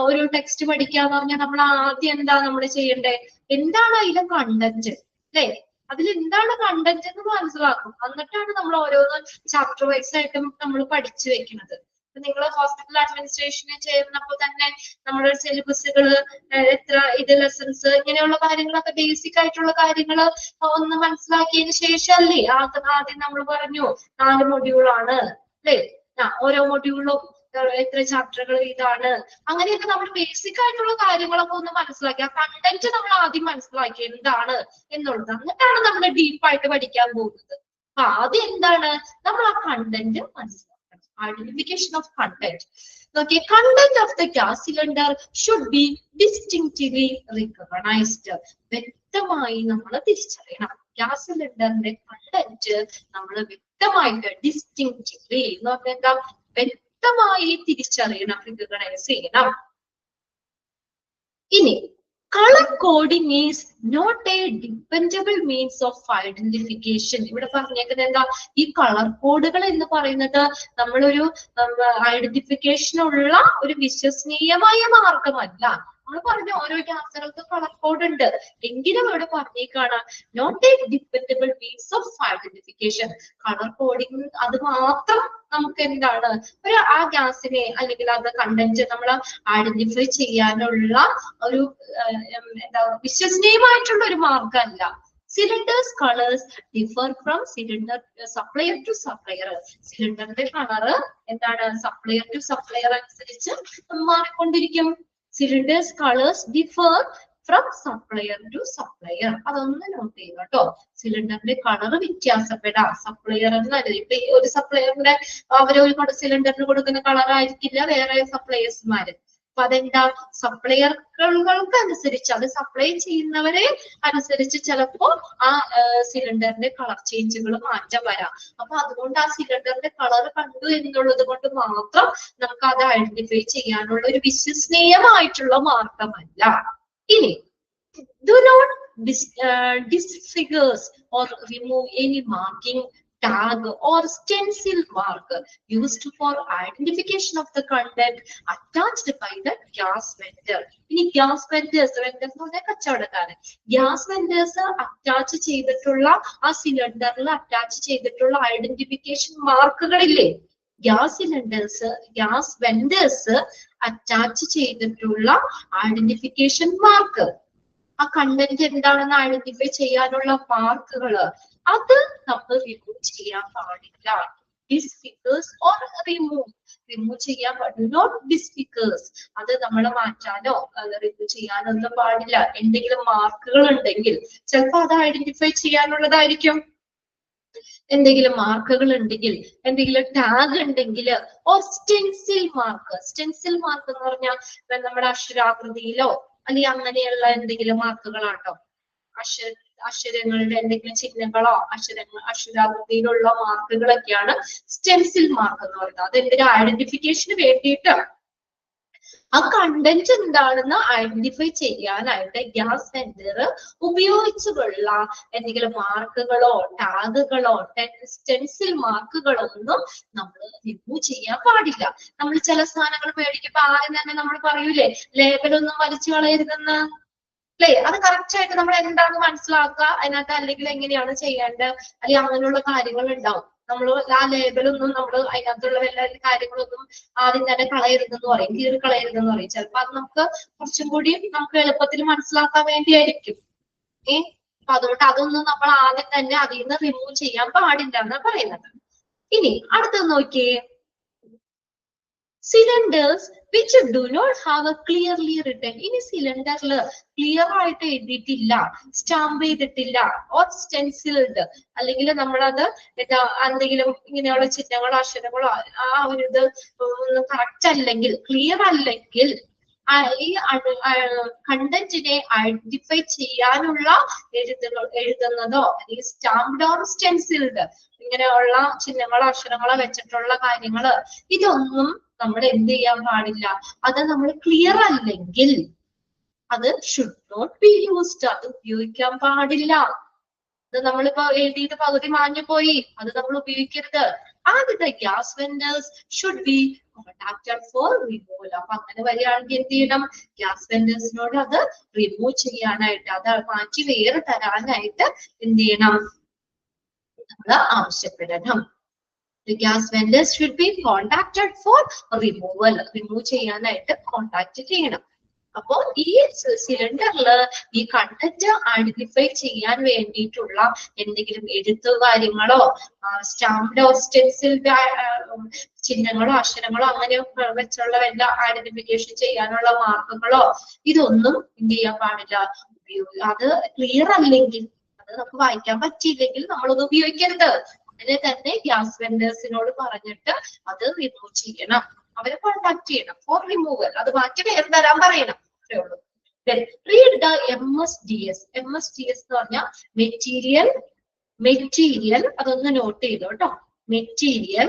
ഒരു ടെക്സ്റ്റ് പഠിക്കാന്ന് പറഞ്ഞാൽ നമ്മൾ ആദ്യം എന്താ നമ്മൾ ചെയ്യണ്ടേ? എന്താണ് അതിലെ കണ്ടന്റ് അല്ലെ? അതിൽ എന്താണ് കണ്ടന്റ് എന്ന് മനസ്സിലാക്കും. എന്നിട്ടാണ് നമ്മൾ ഓരോന്ന് ചാപ്റ്റർ വൈസ് ആയിട്ടും നമ്മൾ പഠിച്ചു വെക്കുന്നത്. നിങ്ങൾ ഹോസ്പിറ്റൽ അഡ്മിനിസ്ട്രേഷന് ചേർന്നപ്പോൾ തന്നെ നമ്മുടെ സിലബസുകള് ഇത് ലെസൺസ് ഇങ്ങനെയുള്ള കാര്യങ്ങളൊക്കെ ബേസിക് ആയിട്ടുള്ള കാര്യങ്ങൾ ഒന്ന് മനസ്സിലാക്കിയതിന് ശേഷമല്ലേ ആദ്യം നമ്മൾ പറഞ്ഞു 4 മൊഡ്യൂളാണ് അല്ലേ? ഓരോ മൊഡ്യൂളിലും എത്ര ചാപ്റ്ററുകൾ ഇതാണ്, അങ്ങനെയൊക്കെ നമ്മൾ ബേസിക് ആയിട്ടുള്ള കാര്യങ്ങളൊക്കെ ഒന്ന് മനസ്സിലാക്കി. ആ കണ്ടന്റ് നമ്മൾ ആദ്യം മനസ്സിലാക്കി എന്താണ് എന്നുള്ളത്. എന്നിട്ടാണ് നമ്മൾ ഡീപ്പായിട്ട് പഠിക്കാൻ പോകുന്നത്. ആദ്യം എന്താണ് നമ്മൾ ആ കണ്ടന്റ് മനസ്സിലാക്കണം. Identification of content. Okay, content of the gas cylinder should be distinctly recognized. വ്യക്തമായി നമ്മൾ തിരിച്ചറിയണം. ഗ്യാസ് സിലിണ്ടറിന്റെ കണ്ടന്റ് നമ്മൾ വ്യക്തമായിട്ട് ഡിസ്റ്റിങ്ക്റ്റ്ലി എന്ന് പറഞ്ഞാൽ വ്യക്തമായി തിരിച്ചറിയണം, റിക്കഗ്നൈസ് ചെയ്യണം. ഇനി colour coding is not a dependable means of identification. ഇവിടെ പറഞ്ഞേക്കുന്നത് എന്താ? ഈ കളർ കോഡുകൾ എന്ന് പറയുന്നത് നമ്മളൊരു ഐഡന്റിഫിക്കേഷനുള്ള ഒരു വിശ്വസനീയമായ മാർഗമല്ല. നമ്മൾ പറഞ്ഞ ഓരോ ഗ്യാസുകൾക്ക് കളർ കോഡ് ഉണ്ട്. എങ്കിലും ഇവിടെ പറഞ്ഞേക്കാണ് not a dependable means of identification. Colour coding അത് മാത്രം നമുക്ക് എന്താണ് ആ ഗ്യാസിനെ അല്ലെങ്കിൽ അത് കണ്ടന്റ് നമ്മൾ ഐഡന്റിഫൈ ചെയ്യാനുള്ള ഒരു എന്താ വിശ്വസനീയമായിട്ടുള്ള ഒരു മാർഗമല്ല. Cylinders colours differ from cylinder supplier to supplier. സിലിണ്ടറിന്റെ കളറ് എന്താണ് സപ്ലയർ ടു സപ്ലയർ അനുസരിച്ച് മാറിക്കൊണ്ടിരിക്കും. Cylinders colours differ from supplier to supplier. അതൊന്ന് നോട്ട് ചെയ്യുക കേട്ടോ. സിലിണ്ടറിന്റെ കളർ വ്യത്യാസപ്പെടാം. സപ്ലയർ എന്നല്ല, ഇപ്പൊ ഒരു സപ്ലയറിന്റെ അവരൊരു സിലിണ്ടറിന് കൊടുക്കുന്ന കളർ ആയിരിക്കില്ല വേറെ സപ്ലയേഴ്സ്മാര്. അപ്പൊ അതെന്താ സപ്ലയറുകൾക്ക് അനുസരിച്ച് അത് സപ്ലൈ ചെയ്യുന്നവരെ അനുസരിച്ച് ചിലപ്പോ ആ സിലിണ്ടറിന്റെ കളർ ചേഞ്ചുകൾ മാറ്റം വരാം. അപ്പൊ അതുകൊണ്ട് ആ സിലിണ്ടറിന്റെ കളർ കണ്ടു എന്നുള്ളത് കൊണ്ട് മാത്രം നമുക്ക് അത് ഐഡന്റിഫൈ ചെയ്യാനുള്ള ഒരു വിശ്വസനീയമായിട്ടുള്ള മാർഗമല്ല. ഇനി do not disfigures or remove any marking, tag or stencil mark used for identification of the content attached by the gas vendor. ഇനി ഗ്യാസ് വെൻഡേഴ്സ് എന്ന് പറഞ്ഞാൽ കച്ചവടക്കാരൻ. ഗ്യാസ് വെൻഡേഴ്സ് അറ്റാച്ച് ചെയ്തിട്ടുള്ള ആ സിലിണ്ടറിൽ അറ്റാച്ച് ചെയ്തിട്ടുള്ള ഐഡന്റിഫിക്കേഷൻ മാർക്കുകളില്ലേ, gas cylinders gas vendors attach ചെയ്തിട്ടുള്ള ഐഡന്റിഫിക്കേഷൻ മാർക്ക്, ആ കണ്ടന്റ് എന്താണെന്ന് ഐഡന്റിഫൈ ചെയ്യാനുള്ള മാർക്കുകള്, അത് നമ്മൾ റിമൂവ് ചെയ്യാൻ പാടില്ല. ഡിസ്ഫിഗേഴ്സ് ഓർ റിമൂവ് ചെയ്യാൻ പാടില്ല. നോട്ട് ഡിസ്ഫിഗേഴ്സ്, അത് നമ്മൾ മാറ്റാനോ റിമൂവ് ചെയ്യാനൊന്നും പാടില്ല. എന്തെങ്കിലും മാർക്കുകൾ ഉണ്ടെങ്കിൽ ചിലപ്പോൾ അത് ഐഡന്റിഫൈ ചെയ്യാനുള്ളതായിരിക്കും. എന്തെങ്കിലും മാർക്കുകൾ ഉണ്ടെങ്കിൽ, എന്തെങ്കിലും ടാഗ് ഉണ്ടെങ്കിൽ, or stencil mark. Stencil mark എന്ന് പറഞ്ഞാൽ നമ്മുടെ അക്ഷരാകൃതിയിലോ അല്ലെങ്കിൽ അങ്ങനെയുള്ള എന്തെങ്കിലും മാർക്കുകളാട്ടോ. അക്ഷരങ്ങളുടെ എന്തെങ്കിലും ചിഹ്നങ്ങളോ അക്ഷരാകൃതിയിലുള്ള മാർക്കുകളൊക്കെയാണ് സ്റ്റെൻസിൽ മാർക്ക് എന്ന് പറയുന്നത്. അത് എന്തൊരു ഐഡന്റിഫിക്കേഷന് വേണ്ടിയിട്ട് ആ കണ്ടന്റ് എന്താണെന്ന് ഐഡന്റിഫൈ ചെയ്യാനായിട്ട് ഗ്യാസ് വെൻഡർ ഉപയോഗിച്ചുള്ള എന്തെങ്കിലും മാർക്കുകളോ ടാഗുകളോ സ്റ്റെൻസിൽ മാർക്കുകളോ ഒന്നും നമ്മൾ റിമൂവ് ചെയ്യാൻ പാടില്ല. നമ്മൾ ചില സാധനങ്ങൾ മേടിക്കുമ്പോ ആദ്യം തന്നെ നമ്മൾ പറയൂലേ ലേബലൊന്നും വലിച്ചു കളയരുതെന്ന്, അല്ലേ? അത് കറക്റ്റ് ആയിട്ട് നമ്മൾ എന്താണെന്ന് മനസ്സിലാക്കുക അതിനകത്ത്, അല്ലെങ്കിൽ എങ്ങനെയാണ് ചെയ്യേണ്ടത്, അല്ലെങ്കിൽ അങ്ങനെയുള്ള കാര്യങ്ങൾ ഉണ്ടാവും. നമ്മൾ ആ ലേബലൊന്നും നമ്മൾ അതിനകത്തുള്ള എല്ലാ കാര്യങ്ങളൊന്നും ആദ്യം തന്നെ കളയരുതെന്ന് പറയും, കീറി കളയരുതെന്ന് പറയും. ചിലപ്പോ അത് നമുക്ക് കുറച്ചും കൂടി നമുക്ക് എളുപ്പത്തിൽ മനസ്സിലാക്കാൻ വേണ്ടിയായിരിക്കും. അപ്പൊ അതുകൊണ്ട് അതൊന്നും നമ്മൾ ആദ്യം തന്നെ അതിൽ നിന്ന് റിമൂവ് ചെയ്യാൻ പാടില്ല എന്നാണ് പറയുന്നത്. ഇനി അടുത്തത് നോക്കിയേ, cylinders which do not have a clearly written. ഇനി സിലിണ്ടറിൽ ക്ലിയർ ആയിട്ട് എഴുതിയിട്ടില്ല, സ്റ്റാമ്പ് ചെയ്തിട്ടില്ല, ഓർ സ്റ്റെൻസിൽഡ്, അല്ലെങ്കിൽ നമ്മളത് എന്തെങ്കിലും ഇങ്ങനെയുള്ള ചിഹ്നങ്ങളോ അക്ഷരങ്ങളോ ആ ഒരു ഇത് കറക്റ്റ് അല്ലെങ്കിൽ ക്ലിയർ അല്ലെങ്കിൽ ഈ കണ്ടന്റിനെ ഐഡന്റിഫൈ ചെയ്യാനുള്ള എഴുതുന്നതോ അല്ലെങ്കിൽ സ്റ്റാമ്പ്ഡ് ഓർ സ്റ്റെൻസിൽഡ് ഇങ്ങനെയുള്ള ചിഹ്നങ്ങളോ അക്ഷരങ്ങളോ വെച്ചിട്ടുള്ള കാര്യങ്ങള് ഇതൊന്നും നമ്മൾ എന്ത് ചെയ്യാൻ പാടില്ല. അത് നമ്മൾ ക്ലിയർ അല്ലെങ്കിൽ അത് ഷുഡ് നോട്ട് ബി യൂസ്ഡ്, അത് ഉപയോഗിക്കാൻ പാടില്ല. അത് നമ്മളിപ്പോ എഴുതിയിട്ട് പകുതി മാഞ്ഞു പോയി, അത് നമ്മൾ ഉപയോഗിക്കരുത്. ആദ്യത്തെ gas vendors should be contacted for removal. അപ്പൊ അങ്ങനെ വരികയാണെങ്കിൽ എന്ത് ചെയ്യണം, ഗ്യാസ് വെൻഡേഴ്സിനോട് അത് റിമൂവ് ചെയ്യാനായിട്ട്, അത് മാറ്റി വേറെ തരാനായിട്ട് എന്ത് ചെയ്യണം, നമ്മൾ ആവശ്യപ്പെടണം. The gas vendors should be contacted for removal. Remove ചെയ്യാനായിട്ട് കോണ്ടാക്ട് ചെയ്യണം. അപ്പോ ഈ സിലിണ്ടറില് ഈ കണ്ടന്റ് ഐഡന്റിഫൈ ചെയ്യാൻ വേണ്ടിയിട്ടുള്ള എന്തെങ്കിലും എഴുത്ത് കാര്യങ്ങളോ സ്റ്റാമ്പ്ഡോ സ്റ്റെൻസിൽഡ് ചിഹ്നങ്ങളോ അക്ഷരങ്ങളോ അങ്ങനെ വെച്ചുള്ള വല്ല ഐഡന്റിഫിക്കേഷൻ ചെയ്യാനുള്ള മാർക്കുകളോ ഇതൊന്നും എന്ത് ചെയ്യാൻ പാടില്ല. അത് ക്ലിയർ അല്ലെങ്കിൽ, അത് നമുക്ക് വായിക്കാൻ പറ്റിയില്ലെങ്കിൽ നമ്മളത് ഉപയോഗിക്കരുത്. അതിനെ തന്നെ ഗ്യാസ് വെൻഡേഴ്സിനോട് പറഞ്ഞിട്ട് അത് റിമൂവ് ചെയ്യണം, അവരെ കോൺടാക്ട് ചെയ്യണം ഫോർ റിമൂവൽ. അത് മാറ്റി വേറെ തരാൻ പറയണം, അത്രേ ഉള്ളൂ. Read the MSDS. MSDS എന്ന് പറഞ്ഞാൽ മെറ്റീരിയൽ അതൊന്ന് നോട്ട് ചെയ്തോ കേട്ടോ. Material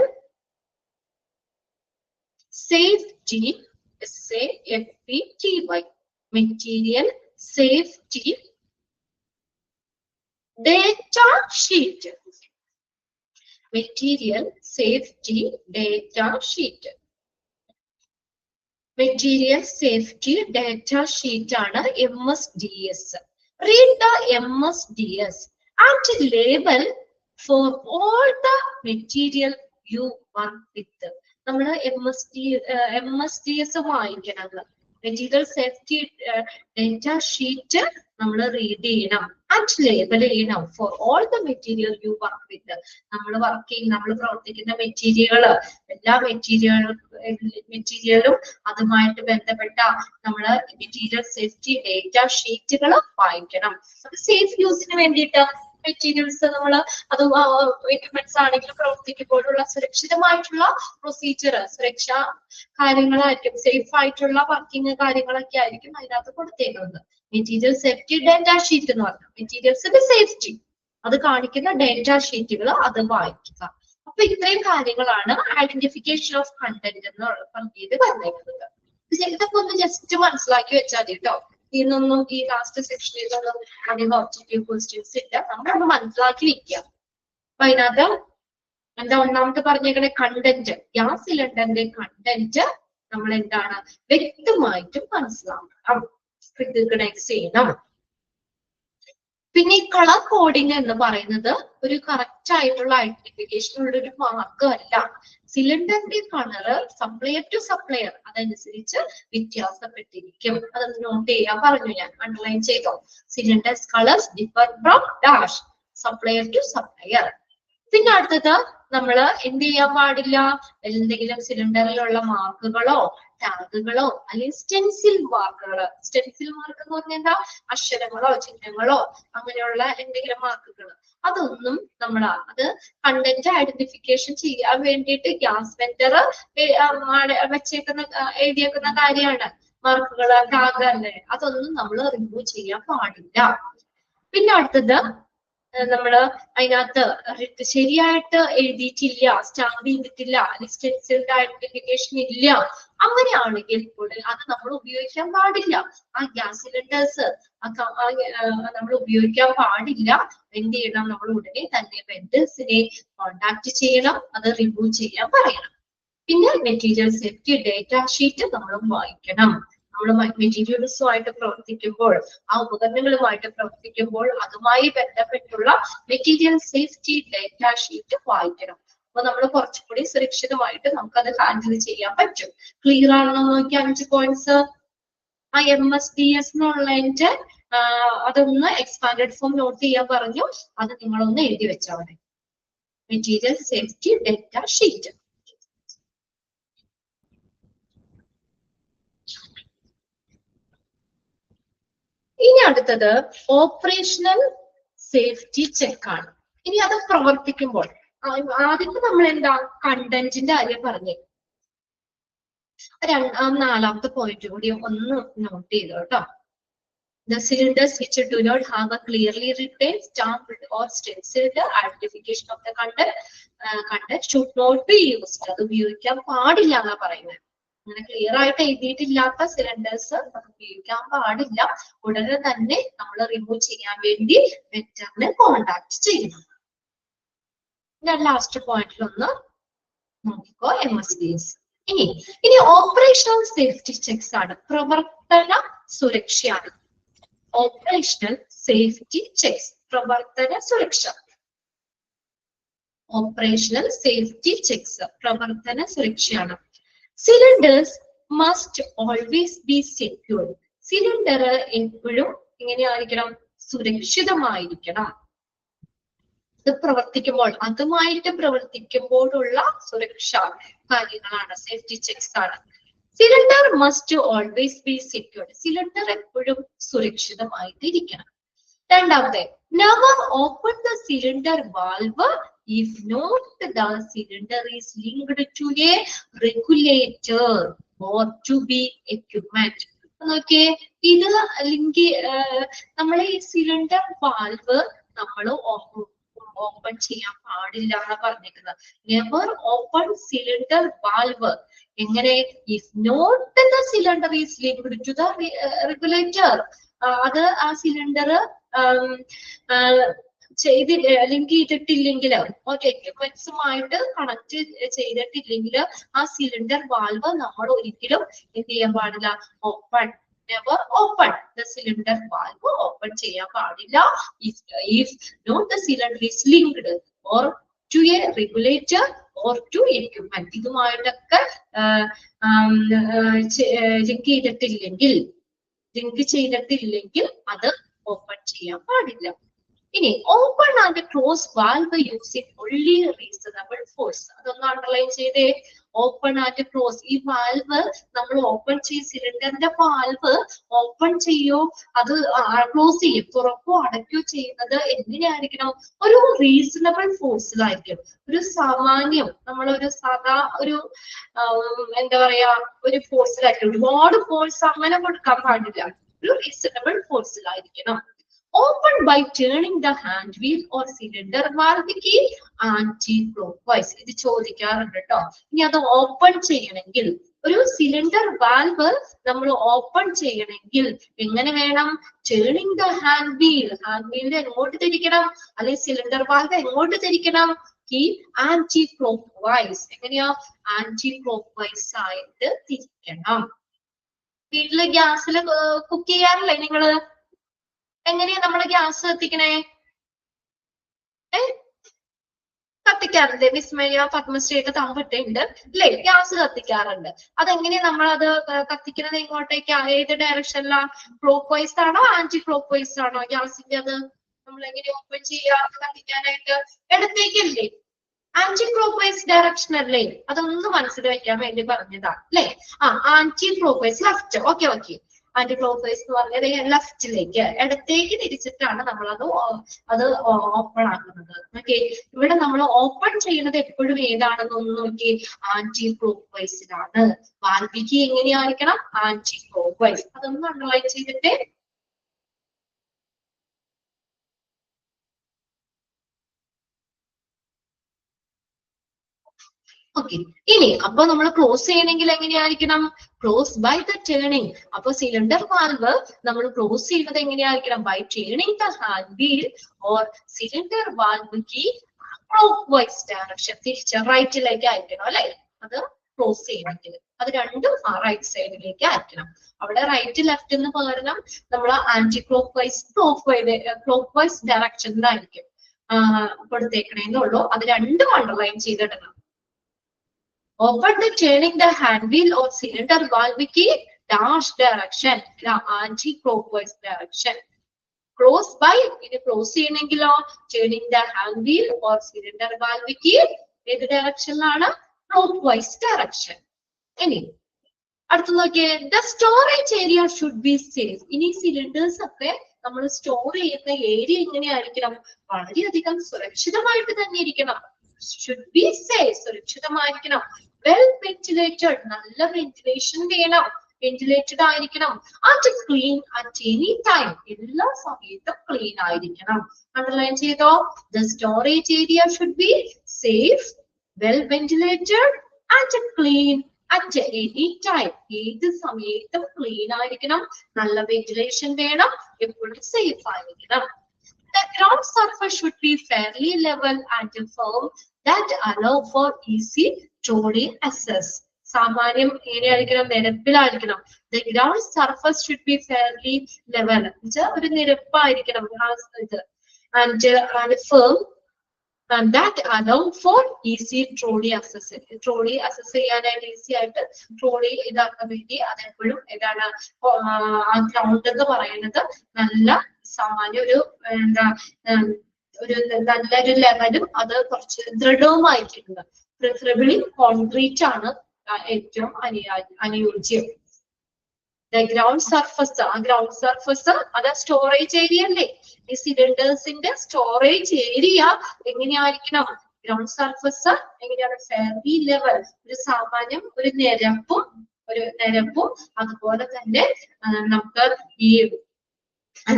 safety, SAFETY, material safety data sheet. Material safety data sheet. Material Safety Data Sheet ആണ് MSDS. Read the MSDS and label for all the material you work with. നമ്മൾ MSDS വായിക്കണം. Material Safety Data Sheet നമ്മൾ read ചെയ്യണം and label ചെയ്യണം for all the material you work with. നമ്മൾ പ്രവർത്തിക്കുന്ന എല്ലാ മെറ്റീരിയലും അതുമായിട്ട് ബന്ധപ്പെട്ട നമ്മള് മെറ്റീരിയൽ സേഫ്റ്റി ഡേറ്റ ഷീറ്റുകൾ വായിക്കണം. സേഫ് യൂസിന് വേണ്ടിയിട്ട് മെറ്റീരിയൽസ് അത് എക്യുപ്മെന്റ്സ് ആണെങ്കിലും പ്രവർത്തിക്കുമ്പോഴുള്ള സുരക്ഷിതമായിട്ടുള്ള പ്രൊസീജിയർ, സുരക്ഷാ കാര്യങ്ങളായിരിക്കും, സേഫ് ആയിട്ടുള്ള വർക്കിംഗ് കാര്യങ്ങളൊക്കെ ആയിരിക്കും അതിനകത്ത് കൊടുത്തേക്കുന്നത്. മെറ്റീരിയൽ സേഫ്റ്റി ഡേറ്റ ഷീറ്റ് എന്ന് പറഞ്ഞാൽ മെറ്റീരിയൽസിന്റെ സേഫ്റ്റി അത് കാണിക്കുന്ന ഡേറ്റ ഷീറ്റുകൾ അത് വായിക്കുക. അപ്പൊ ഇത്രയും കാര്യങ്ങളാണ് ഐഡന്റിഫിക്കേഷൻ ഓഫ് കണ്ടന്റ് എന്ന് പറഞ്ഞിട്ട് പറഞ്ഞേക്കുന്നത്. ഇതൊക്കെ ഒന്ന് ജസ്റ്റ് മനസ്സിലാക്കി വെച്ചാൽ മതി കേട്ടോ. ഇന്നൊന്നും ഈ ലാസ്റ്റ് സെക്ഷനിലൊന്നും അധികം ഒബ്ജക്റ്റീവ് ക്വസ്റ്റ്യൻസ് ഇല്ല, നമ്മളൊന്ന് മനസ്സിലാക്കി വെക്കുക. അപ്പൊ അതിനകത്ത് എന്താ ഒന്നാമത്തെ പറഞ്ഞേക്കണേ കണ്ടന്റ്, ഗ്യാസ് സിലിണ്ടറിന്റെ കണ്ടന്റ് നമ്മൾ എന്താണ് വ്യക്തമായിട്ടും മനസ്സിലാക്കണം, റിക്കഗ്നൈസ് ചെയ്യണം. പിന്നെ ഈ കളർ കോഡിങ് എന്ന് പറയുന്നത് ഒരു കറക്റ്റ് ആയിട്ടുള്ള ഐഡന്റിഫിക്കേഷൻ ഉള്ള ഒരു മാർഗമല്ല. സിലിണ്ടറിന്റെ കളറ് സപ്ലയർ ടു സപ്ലയർ അതനുസരിച്ച് വ്യത്യാസപ്പെട്ടിരിക്കും. അതൊന്ന് നോട്ട് ചെയ്യാൻ പറഞ്ഞു, ഞാൻ അണ്ടർലൈൻ ചെയ്തോ. Cylinders colours differ from dash supplier to supplier. പിന്നെ അടുത്തത് നമ്മള് എന്ത് ചെയ്യാൻ പാടില്ല, എന്തെങ്കിലും സിലിണ്ടറിലുള്ള മാർക്കുകളോ ടാഗുകളോ അല്ലെങ്കിൽ സ്റ്റെൻസിൽ മാർക്കുകള്, സ്റ്റെൻസിൽ മാർക്ക് എന്ന് പറഞ്ഞാൽ എന്താ, അക്ഷരങ്ങളോ ചിഹ്നങ്ങളോ അങ്ങനെയുള്ള എന്തെങ്കിലും മാർക്കുകൾ, അതൊന്നും അത് കണ്ടന്റ് ഐഡന്റിഫിക്കേഷൻ ചെയ്യാൻ വേണ്ടിയിട്ട് ഗ്യാസ് വെൻഡർ എഴുതിയേക്കുന്ന കാര്യമാണ്. മാർക്കുകള് ടാഗ് അല്ലേ, അതൊന്നും നമ്മൾ റിമൂവ് ചെയ്യാൻ പാടില്ല. പിന്നെ അടുത്തത് അതിനകത്ത് ശരിയായിട്ട് എഴുതിയിട്ടില്ല, സ്റ്റാമ്പ് ചെയ്തിട്ടില്ല, സ്റ്റെൻസിൽഡ് ഐഡന്റിഫിക്കേഷൻ ഇല്ല, അങ്ങനെയാണെങ്കിൽ കൂടെ അത് നമ്മൾ ഉപയോഗിക്കാൻ പാടില്ല. ആ ഗ്യാസ് സിലിണ്ടേഴ്സ് നമ്മൾ ഉപയോഗിക്കാൻ പാടില്ല. എന്ത് ചെയ്യണം, നമ്മൾ ഉടനെ തന്നെ വെൻഡേഴ്സിനെ കോണ്ടാക്ട് ചെയ്യണം, അത് റിമൂവ് ചെയ്യാൻ പറയണം. പിന്നെ മെറ്റീരിയൽ സേഫ്റ്റി ഡേറ്റ ഷീറ്റ് നമ്മൾ വായിക്കണം. നമ്മൾ മെറ്റീരിയൽസുമായിട്ട് പ്രവർത്തിക്കുമ്പോൾ, ആ ഉപകരണങ്ങളുമായിട്ട് പ്രവർത്തിക്കുമ്പോൾ അതുമായി ബന്ധപ്പെട്ടുള്ള മെറ്റീരിയൽ സേഫ്റ്റി ഡേറ്റ ഷീറ്റ് വായിക്കണം. അപ്പൊ നമ്മൾ കുറച്ചുകൂടി സുരക്ഷിതമായിട്ട് നമുക്കത് ഹാൻഡിൽ ചെയ്യാൻ പറ്റും. ക്ലിയർ ആണെന്ന് നോക്കി 5 പോയിന്റ്സ്. ആ MSDS എന്നുള്ളതിന്റെ അതൊന്ന് എക്സ്പാൻഡഡ് ഫോം നോട്ട് ചെയ്യാൻ പറഞ്ഞു, അത് നിങ്ങളൊന്ന് എഴുതി വെച്ചാൽ മതി. Material safety data sheet. ഇനി അടുത്തത് ഓപ്പറേഷണൽ സേഫ്റ്റി ചെക്ക് ആണ്. ഇനി അത് പ്രവർത്തിക്കുമ്പോൾ ആദ്യം നമ്മൾ എന്താ കണ്ടന്റിന്റെ കാര്യം പറഞ്ഞേ. നാലാമത്തെ പോയിന്റ് കൂടി ഒന്ന് നോട്ട് ചെയ്തോ കേട്ടോ. The cylinders which do not have a clearly written, stamped or stenciled identification of the content should not be used. അത് ഉപയോഗിക്കാൻ പാടില്ല എന്നാ പറയുന്നത്. അങ്ങനെ ക്ലിയർ ആയിട്ട് എഴുതിയിട്ടില്ലാത്ത സിലിണ്ടേഴ്സ് അത് ഉപയോഗിക്കാൻ പാടില്ല. ഉടനെ തന്നെ നമ്മൾ റിമൂവ് ചെയ്യാൻ വേണ്ടി വെൻഡറിനെ കോണ്ടാക്ട് ചെയ്യണം. ലാസ്റ്റ് പോയിന്റിലൊന്ന് നോക്കിക്കോ MSDS. ഇനി ഓപ്പറേഷണൽ സേഫ്റ്റി ചെക്സ് ആണ്, പ്രവർത്തന സുരക്ഷയാണ്. ഓപ്പറേഷണൽ സേഫ്റ്റി ചെക്സ്, പ്രവർത്തന സുരക്ഷ. ഓപ്പറേഷണൽ സേഫ്റ്റി ചെക്സ് പ്രവർത്തന സുരക്ഷയാണ്. Cylinders must always be secured. Cylinder എപ്പോഴും എങ്ങനെയായിരിക്കണം, സുരക്ഷിതമായിരിക്കണം. ഇത് പ്രവർത്തിക്കുമ്പോൾ, അതുമായിട്ട് പ്രവർത്തിക്കുമ്പോഴുള്ള സുരക്ഷാ കാര്യങ്ങളാണ്, സേഫ്റ്റി ചെക്സ് ആണ്. Cylinder must always be secured. Cylinder എപ്പോഴും സുരക്ഷിതമായിട്ട് ഇരിക്കണം. രണ്ടാമത്തെ, never open the cylinder valve if not the cylinder is linked to a regulator or to be equipment. നോക്കിയേ, ഇത് ലിങ്ക് നമ്മൾ ഈ സിലിണ്ടർ വാൽവ് നമ്മൾ ഓപ്പൺ ചെയ്യാൻ പാടില്ല എന്നാണ് പറഞ്ഞിരിക്കുന്നത്. Never open cylinder valve. എങ്ങനെ? If not the cylinder is linked to the regulator. അത് ആ സിലിണ്ടർ ലിങ്ക് ചെയ്തിട്ടില്ലെങ്കിൽ എക്യുപ്മെന്റ്സുമായിട്ട് കണക്ട് ചെയ്തിട്ടില്ലെങ്കിൽ ആ സിലിണ്ടർ വാൽവ് നമ്മൾ ഒരിക്കലും എന്ത് ചെയ്യാൻ പാടില്ല, open never open the cylinder valve, open ചെയ്യാൻ പാടില്ല. If not the cylinder is linked or to a regulator or to equipment, ഇതുമായിട്ടൊക്കെ ലിങ്ക് ചെയ്തിട്ടില്ലെങ്കിൽ അത് ഓപ്പൺ ചെയ്യാൻ പാടില്ല. ഇനി open and close valve using only reasonable force, അതൊന്ന് അണ്ടർലൈൻ ചെയ്തേ. ഓപ്പൺ ആൻഡ് ക്ലോസ്, ഈ വാൽവ് നമ്മൾ ഓപ്പൺ ചെയ്യും, സിലിണ്ടറിന്റെ വാൽവ് ഓപ്പൺ ചെയ്യോ അത് ക്ലോസ് ചെയ്യും, തുറക്കോ അടയ്ക്കോ ചെയ്യുന്നത് എങ്ങനെയായിരിക്കണം, ഒരു റീസണബിൾ ഫോഴ്സിലായിരിക്കും. ഒരു സാമാന്യം നമ്മളൊരു സാധാ ഒരു എന്താ പറയാ ഒരു ഫോഴ്സിലായിരിക്കും. ഒരുപാട് ഫോഴ്സ് അങ്ങനെ കൊടുക്കാൻ പാടില്ല, ഒരു reasonable ഫോഴ്സിലായിരിക്കണം. Open by turning the hand wheel or cylinder valve key anti-clockwise. ഇത് ചോദിക്കാറുണ്ട് കേട്ടോ. ഇനി അത് ഓപ്പൺ ചെയ്യണമെങ്കിൽ, ഒരു സിലിണ്ടർ വാൽവ് നമ്മൾ ഓപ്പൺ ചെയ്യണമെങ്കിൽ എങ്ങനെ വേണം, turning the hand wheel, hand വീലിനെ എങ്ങോട്ട് തിരിക്കണം, അല്ലെങ്കിൽ സിലിണ്ടർ വാൽവ് എങ്ങോട്ട് തിരിക്കണം, കീ ആന്റി ക്ലോക്ക്വൈസ്. എങ്ങനെയാ, ആന്റി ക്ലോക്ക്വൈസ് ആയിട്ട് തിരിക്കണം. വീട്ടില് ഗ്യാസിൽ കുക്ക് ചെയ്യാറില്ലേ നിങ്ങള്? എങ്ങനെയാ നമ്മള് ഗ്യാസ് കത്തിക്കണേ? കത്തിക്കാറുണ്ട്. വിസ്മയ, പത്മശ്രീയൊക്കെ താമ്പട്ടുണ്ട് അല്ലേ, ഗ്യാസ് കത്തിക്കാറുണ്ട്. അതെങ്ങനെയാ നമ്മളത് കത്തിക്കുന്നത്? എങ്ങോട്ടേക്കാ, ഏത് ഡയറക്ഷനിലാ? ക്ലോക്ക് വൈസ് ആണോ ആന്റി ക്ലോക്ക് വൈസ് ആണോ? ഗ്യാസിന്റെ അത് നമ്മൾ എങ്ങനെ ഓപ്പൺ ചെയ്യാ കത്തിക്കാനായിട്ട്? ഇടത്തേക്കല്ലേ, ആന്റി ക്ലോക്ക് വൈസ് ഡയറക്ഷൻ അല്ലേ? അതൊന്ന് മനസ്സിൽ വെക്കാൻ വേണ്ടി പറഞ്ഞതാ അല്ലേ. Anticlockwise left. Okay anticlockwise എന്ന് പറഞ്ഞത് ലെഫ്റ്റിലേക്ക്, ഇടത്തേക്ക് തിരിച്ചിട്ടാണ് നമ്മൾ അത് ഓപ്പൺ ആക്കുന്നത്. ഓക്കെ, ഇവിടെ നമ്മൾ ഓപ്പൺ ചെയ്യുന്നത് എപ്പോഴും ഏതാണെന്നൊന്ന് നോക്കി, ആന്റി ക്ലോക്ക് വൈസിലാണ്. വാൽവിക്ക് എങ്ങനെയായിരിക്കണം, ആന്റി ക്ലോക്ക് വൈസ്. അതൊന്ന് അണ്ടർലൈൻ ചെയ്തിട്ട് ഓക്കെ. ഇനി അപ്പൊ നമ്മൾ ക്ലോസ് ചെയ്യണമെങ്കിൽ എങ്ങനെയായിരിക്കണം, ക്ലോസ് ബൈ ദ ടേണിംഗ്. അപ്പൊ സിലിണ്ടർ വാൽവ് നമ്മൾ ക്ലോസ് ചെയ്യുന്നത് എങ്ങനെയായിരിക്കണം, by turning the hand wheel or cylinder valve key clock vice direction, തിരിച്ച് റൈറ്റിലേക്ക് ആയിരിക്കണം അല്ലെ. അത് ക്ലോസ് ചെയ്യണമെങ്കിൽ അത് രണ്ടും റൈറ്റ് സൈഡിലേക്ക് ആയിരിക്കണം. അവിടെ റൈറ്റ് ലെഫ്റ്റ് എന്ന് പകരം നമ്മൾ anticlockwise clockwise ഡയറക്ഷനിലായിരിക്കും കൊടുത്തേക്കണേന്നുള്ളൂ. അത് രണ്ടും അണ്ടർലൈൻ ചെയ്തിടണം. Open the turning the hand wheel or cylinder valve key dash direction, anti-clockwise direction. Close by, ഇത് close ചെയ്യണമെങ്കിലോ turning the hand wheel or cylinder valve key ഏത് ഡയറക്ഷനിലാണ്, clockwise direction. ഇനി അടുത്ത നോക്കിയേ, the storage area should be safe. ഇനി cylinders ഒക്കെ നമ്മൾ store ചെയ്യുന്ന area എങ്ങനെയായിരിക്കണം, വളരെയധികം സുരക്ഷിതമായിട്ട് തന്നെ ഇരിക്കണം. should be safe, സുരക്ഷിതമായിരിക്കണം. well ventilated, നല്ല വെന്റിലേഷൻ വേണം, വെന്റിലേറ്റഡ് ആയിരിക്കണം. and clean at any time, എല്ലാ സമയത്തും ക്ലീൻ ആയിരിക്കണം. അണ്ടർലൈൻ ചെയ്തോ, the storage area should be safe, well ventilated and clean at any time. ഏത് സമയത്തും ക്ലീൻ ആയിരിക്കണം, നല്ല വെന്റിലേഷൻ വേണം, എപ്പോഴും സേഫ് ആയിരിക്കണം. The ground surface should be fairly level and firm that allow for easy trolley access. സാമാന്യം എങ്ങനെയായിരിക്കണം, നിരപ്പിലായിരിക്കണം. The ground surface should be fairly level, ഒരു നിരപ്പായിരിക്കണം ഇത്, and firm and that allow for easy trolley access. Trolley access ചെയ്യാനായിട്ട് easy ആയിട്ട് trolley ഇതാക്കാൻ വേണ്ടി അതെപ്പോഴും ഏതാണ് ആ ഗ്രൗണ്ട് എന്ന് പറയുന്നത് നല്ല സാമാന്യ ഒരു എന്താ ഒരു നല്ലൊരു ലെവലും അത് കുറച്ച് ദൃഢവുമായിട്ടുണ്ട്. പ്രിഫറബിളി കോൺക്രീറ്റ് ആണ് ഏറ്റവും അനുയോജ്യം. ഗ്രൗണ്ട് സർഫസ്, ആ ഗ്രൗണ്ട് സർഫസ് അത് സ്റ്റോറേജ് ഏരിയ അല്ലേ. ഈ സിലിണ്ടേഴ്സിന്റെ സ്റ്റോറേജ് ഏരിയ എങ്ങനെയായിരിക്കണം, ഗ്രൗണ്ട് സർഫസ് എങ്ങനെയാണ്, ഫെയർലി ലെവൽ, ഒരു സാമാന്യം ഒരു നിരപ്പും അതുപോലെ തന്നെ നമുക്ക് ഈ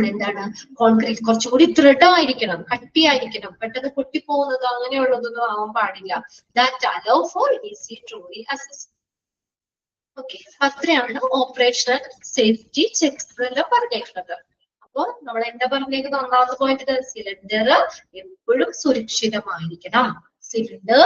എന്താണ് കോൺക്രീറ്റ് കുറച്ചുകൂടി ദൃഢമായിരിക്കണം, കട്ടിയായിരിക്കണം, പെട്ടെന്ന് പൊട്ടിപ്പോകുന്നത് അങ്ങനെയുള്ളതൊന്നും ആവാൻ പാടില്ല. That allow for easy trolley access. Okay, അത്രയാണ് ഓപ്പറേഷണൽ സേഫ്റ്റി ചെക്സ് പറഞ്ഞിട്ടുള്ളത്. അപ്പൊ നമ്മൾ എന്താ പറഞ്ഞേക്കുന്നത് ഒന്നാമത്തെ പോയിന്റ്, സിലിണ്ടർ എപ്പോഴും സുരക്ഷിതമായിരിക്കണം. Cylinder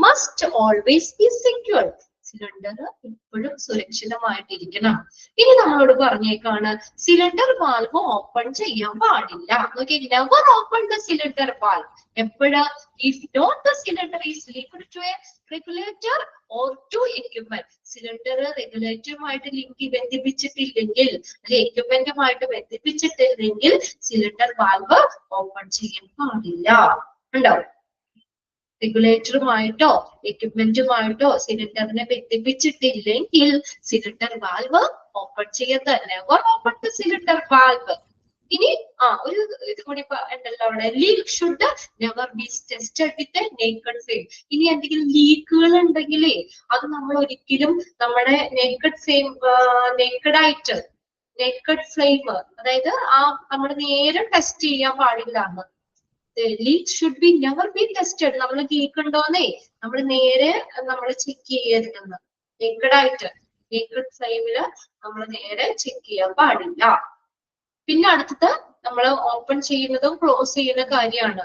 must always be secure. Cylinder എപ്പോഴും സുരക്ഷിതമായിട്ടിരിക്കണം. ഇനി നമ്മളോട് പറഞ്ഞേക്കാണ് സിലിണ്ടർ വാൽവ് ഓപ്പൺ ചെയ്യാൻ പാടില്ല. Okay, never open the cylinder valve. എപ്പോഴാ? If not the cylinder is linked to a regulator or to equipment. Cylinder റെഗുലേറ്ററുമായിട്ട് ബന്ധിപ്പിച്ചിട്ടില്ലെങ്കിൽ, എക്യുപ്മെന്റുമായിട്ട് ബന്ധിപ്പിച്ചിട്ടില്ലെങ്കിൽ സിലിണ്ടർ വാൽവ് ഓപ്പൺ ചെയ്യാൻ പാടില്ല. ഉണ്ടോ? റെഗുലേറ്ററുമായിട്ടോ എക്യുപ്മെന്റുമായിട്ടോ സിലിണ്ടറിനെ ബന്ധിപ്പിച്ചിട്ടില്ലെങ്കിൽ സിലിണ്ടർ വാൽവ് ഓപ്പൺ ചെയ്യരുത്. Never open the cylinder valve. ഇനി ഒരു ഇത് കൂടി ഉണ്ടല്ലോ അവിടെ, leak should never be tested with a naked flame. ഇനി എന്തെങ്കിലും ലീക്കുകൾ ഉണ്ടെങ്കിലേ അത് നമ്മൾ ഒരിക്കലും നമ്മുടെ നേക്കഡ് ഫ്ലെയിം, അതായത് നമ്മൾ നേരെ ടെസ്റ്റ് ചെയ്യാൻ പാടില്ല എന്ന്. Leak should be never be tested. നമ്മൾ ലീക്ക് ഉണ്ടോന്നേ നമ്മൾ നേരെ നമ്മൾ ചെക്ക് ചെയ്യരുതെന്ന്. നേക്കഡ് ഫ്ലെയിമില് നമ്മൾ നേരെ ചെക്ക് ചെയ്യാൻ പാടില്ല. പിന്നെ അടുത്തത് നമ്മൾ ഓപ്പൺ ചെയ്യുന്നതും ക്ലോസ് ചെയ്യുന്ന കാര്യമാണ്.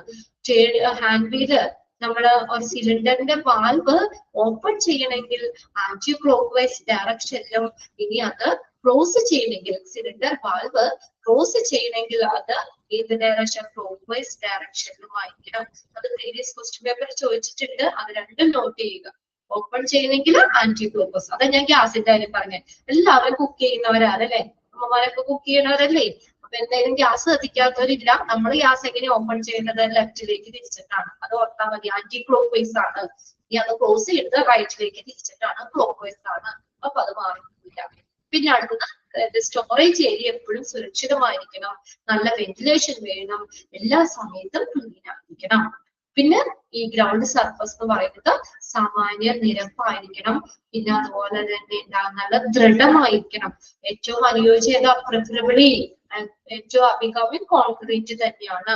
ഹാൻഡ് വീല് നമ്മള് ഒരു സിലിണ്ടറിന്റെ വാൽവ് ഓപ്പൺ ചെയ്യണമെങ്കിൽ ആന്റി ക്ലോക്ക് വൈസ് ഡയറക്ഷനിലും, ഇനി അത് ക്ലോസ് ചെയ്യണമെങ്കിൽ സിലിണ്ടർ വാൽവ് ക്ലോസ് ചെയ്യണമെങ്കിൽ അത് ഏത് ഡയറക്ഷൻ? ക്ലോക്ക് വൈസ് ഡയറക്ഷനിലും ആയിരിക്കണം. അത് പ്രീവിയസ് ക്വസ്റ്റ്യൻ പേപ്പർ ചോദിച്ചിട്ടുണ്ട്, അത് രണ്ടും നോട്ട് ചെയ്യുക. ഓപ്പൺ ചെയ്യണമെങ്കിൽ ആന്റി ക്ലോക്ക് വൈസ്. അതാ ഞാൻ ഗ്യാസിന്റെ കാര്യം പറഞ്ഞത്. എല്ലാവരും കുക്ക് ചെയ്യുന്നവരല്ലേ, അമ്മമാരൊക്കെ കുക്ക് ചെയ്യുന്നവരല്ലേ. അപ്പൊ എന്തായാലും ഗ്യാസ് കത്തിക്കാത്തവരില്ല. നമ്മൾ ഗ്യാസ് എങ്ങനെ ഓപ്പൺ ചെയ്യുന്നത്? ലെഫ്റ്റിലേക്ക് തിരിച്ചിട്ടാണ്. അത് ഓർത്താൽ മതി. ആന്റി ക്ലോക്ക് വൈസ് ആണ്. ഇനി അത് ക്ലോസ് ചെയ്ത് റൈറ്റിലേക്ക് തിരിച്ചിട്ടാണ്, ക്ലോക്ക് വൈസ് ആണ്. അപ്പൊ അത് മാറിയിട്ടില്ല. പിന്നെ അടുത്തത് സ്റ്റോറേജ് ഏരിയ എപ്പോഴും സുരക്ഷിതമായിരിക്കണം. നല്ല വെന്റിലേഷൻ വേണം. എല്ലാ സമയത്തും ക്ലീൻ ആയിരിക്കണം. പിന്നെ ഈ ഗ്രൗണ്ട് സർഫസ് എന്ന് പറയുന്നത് സാമാന്യ നിരപ്പായിരിക്കണം. പിന്നെ അതുപോലെ തന്നെ നല്ല ദൃഢമായിരിക്കണം. ഏറ്റവും അനുയോജ്യത പ്രിഫറബിളി ഏറ്റവും അഭികാമ്യം കോൺക്രീറ്റ് തന്നെയാണ്.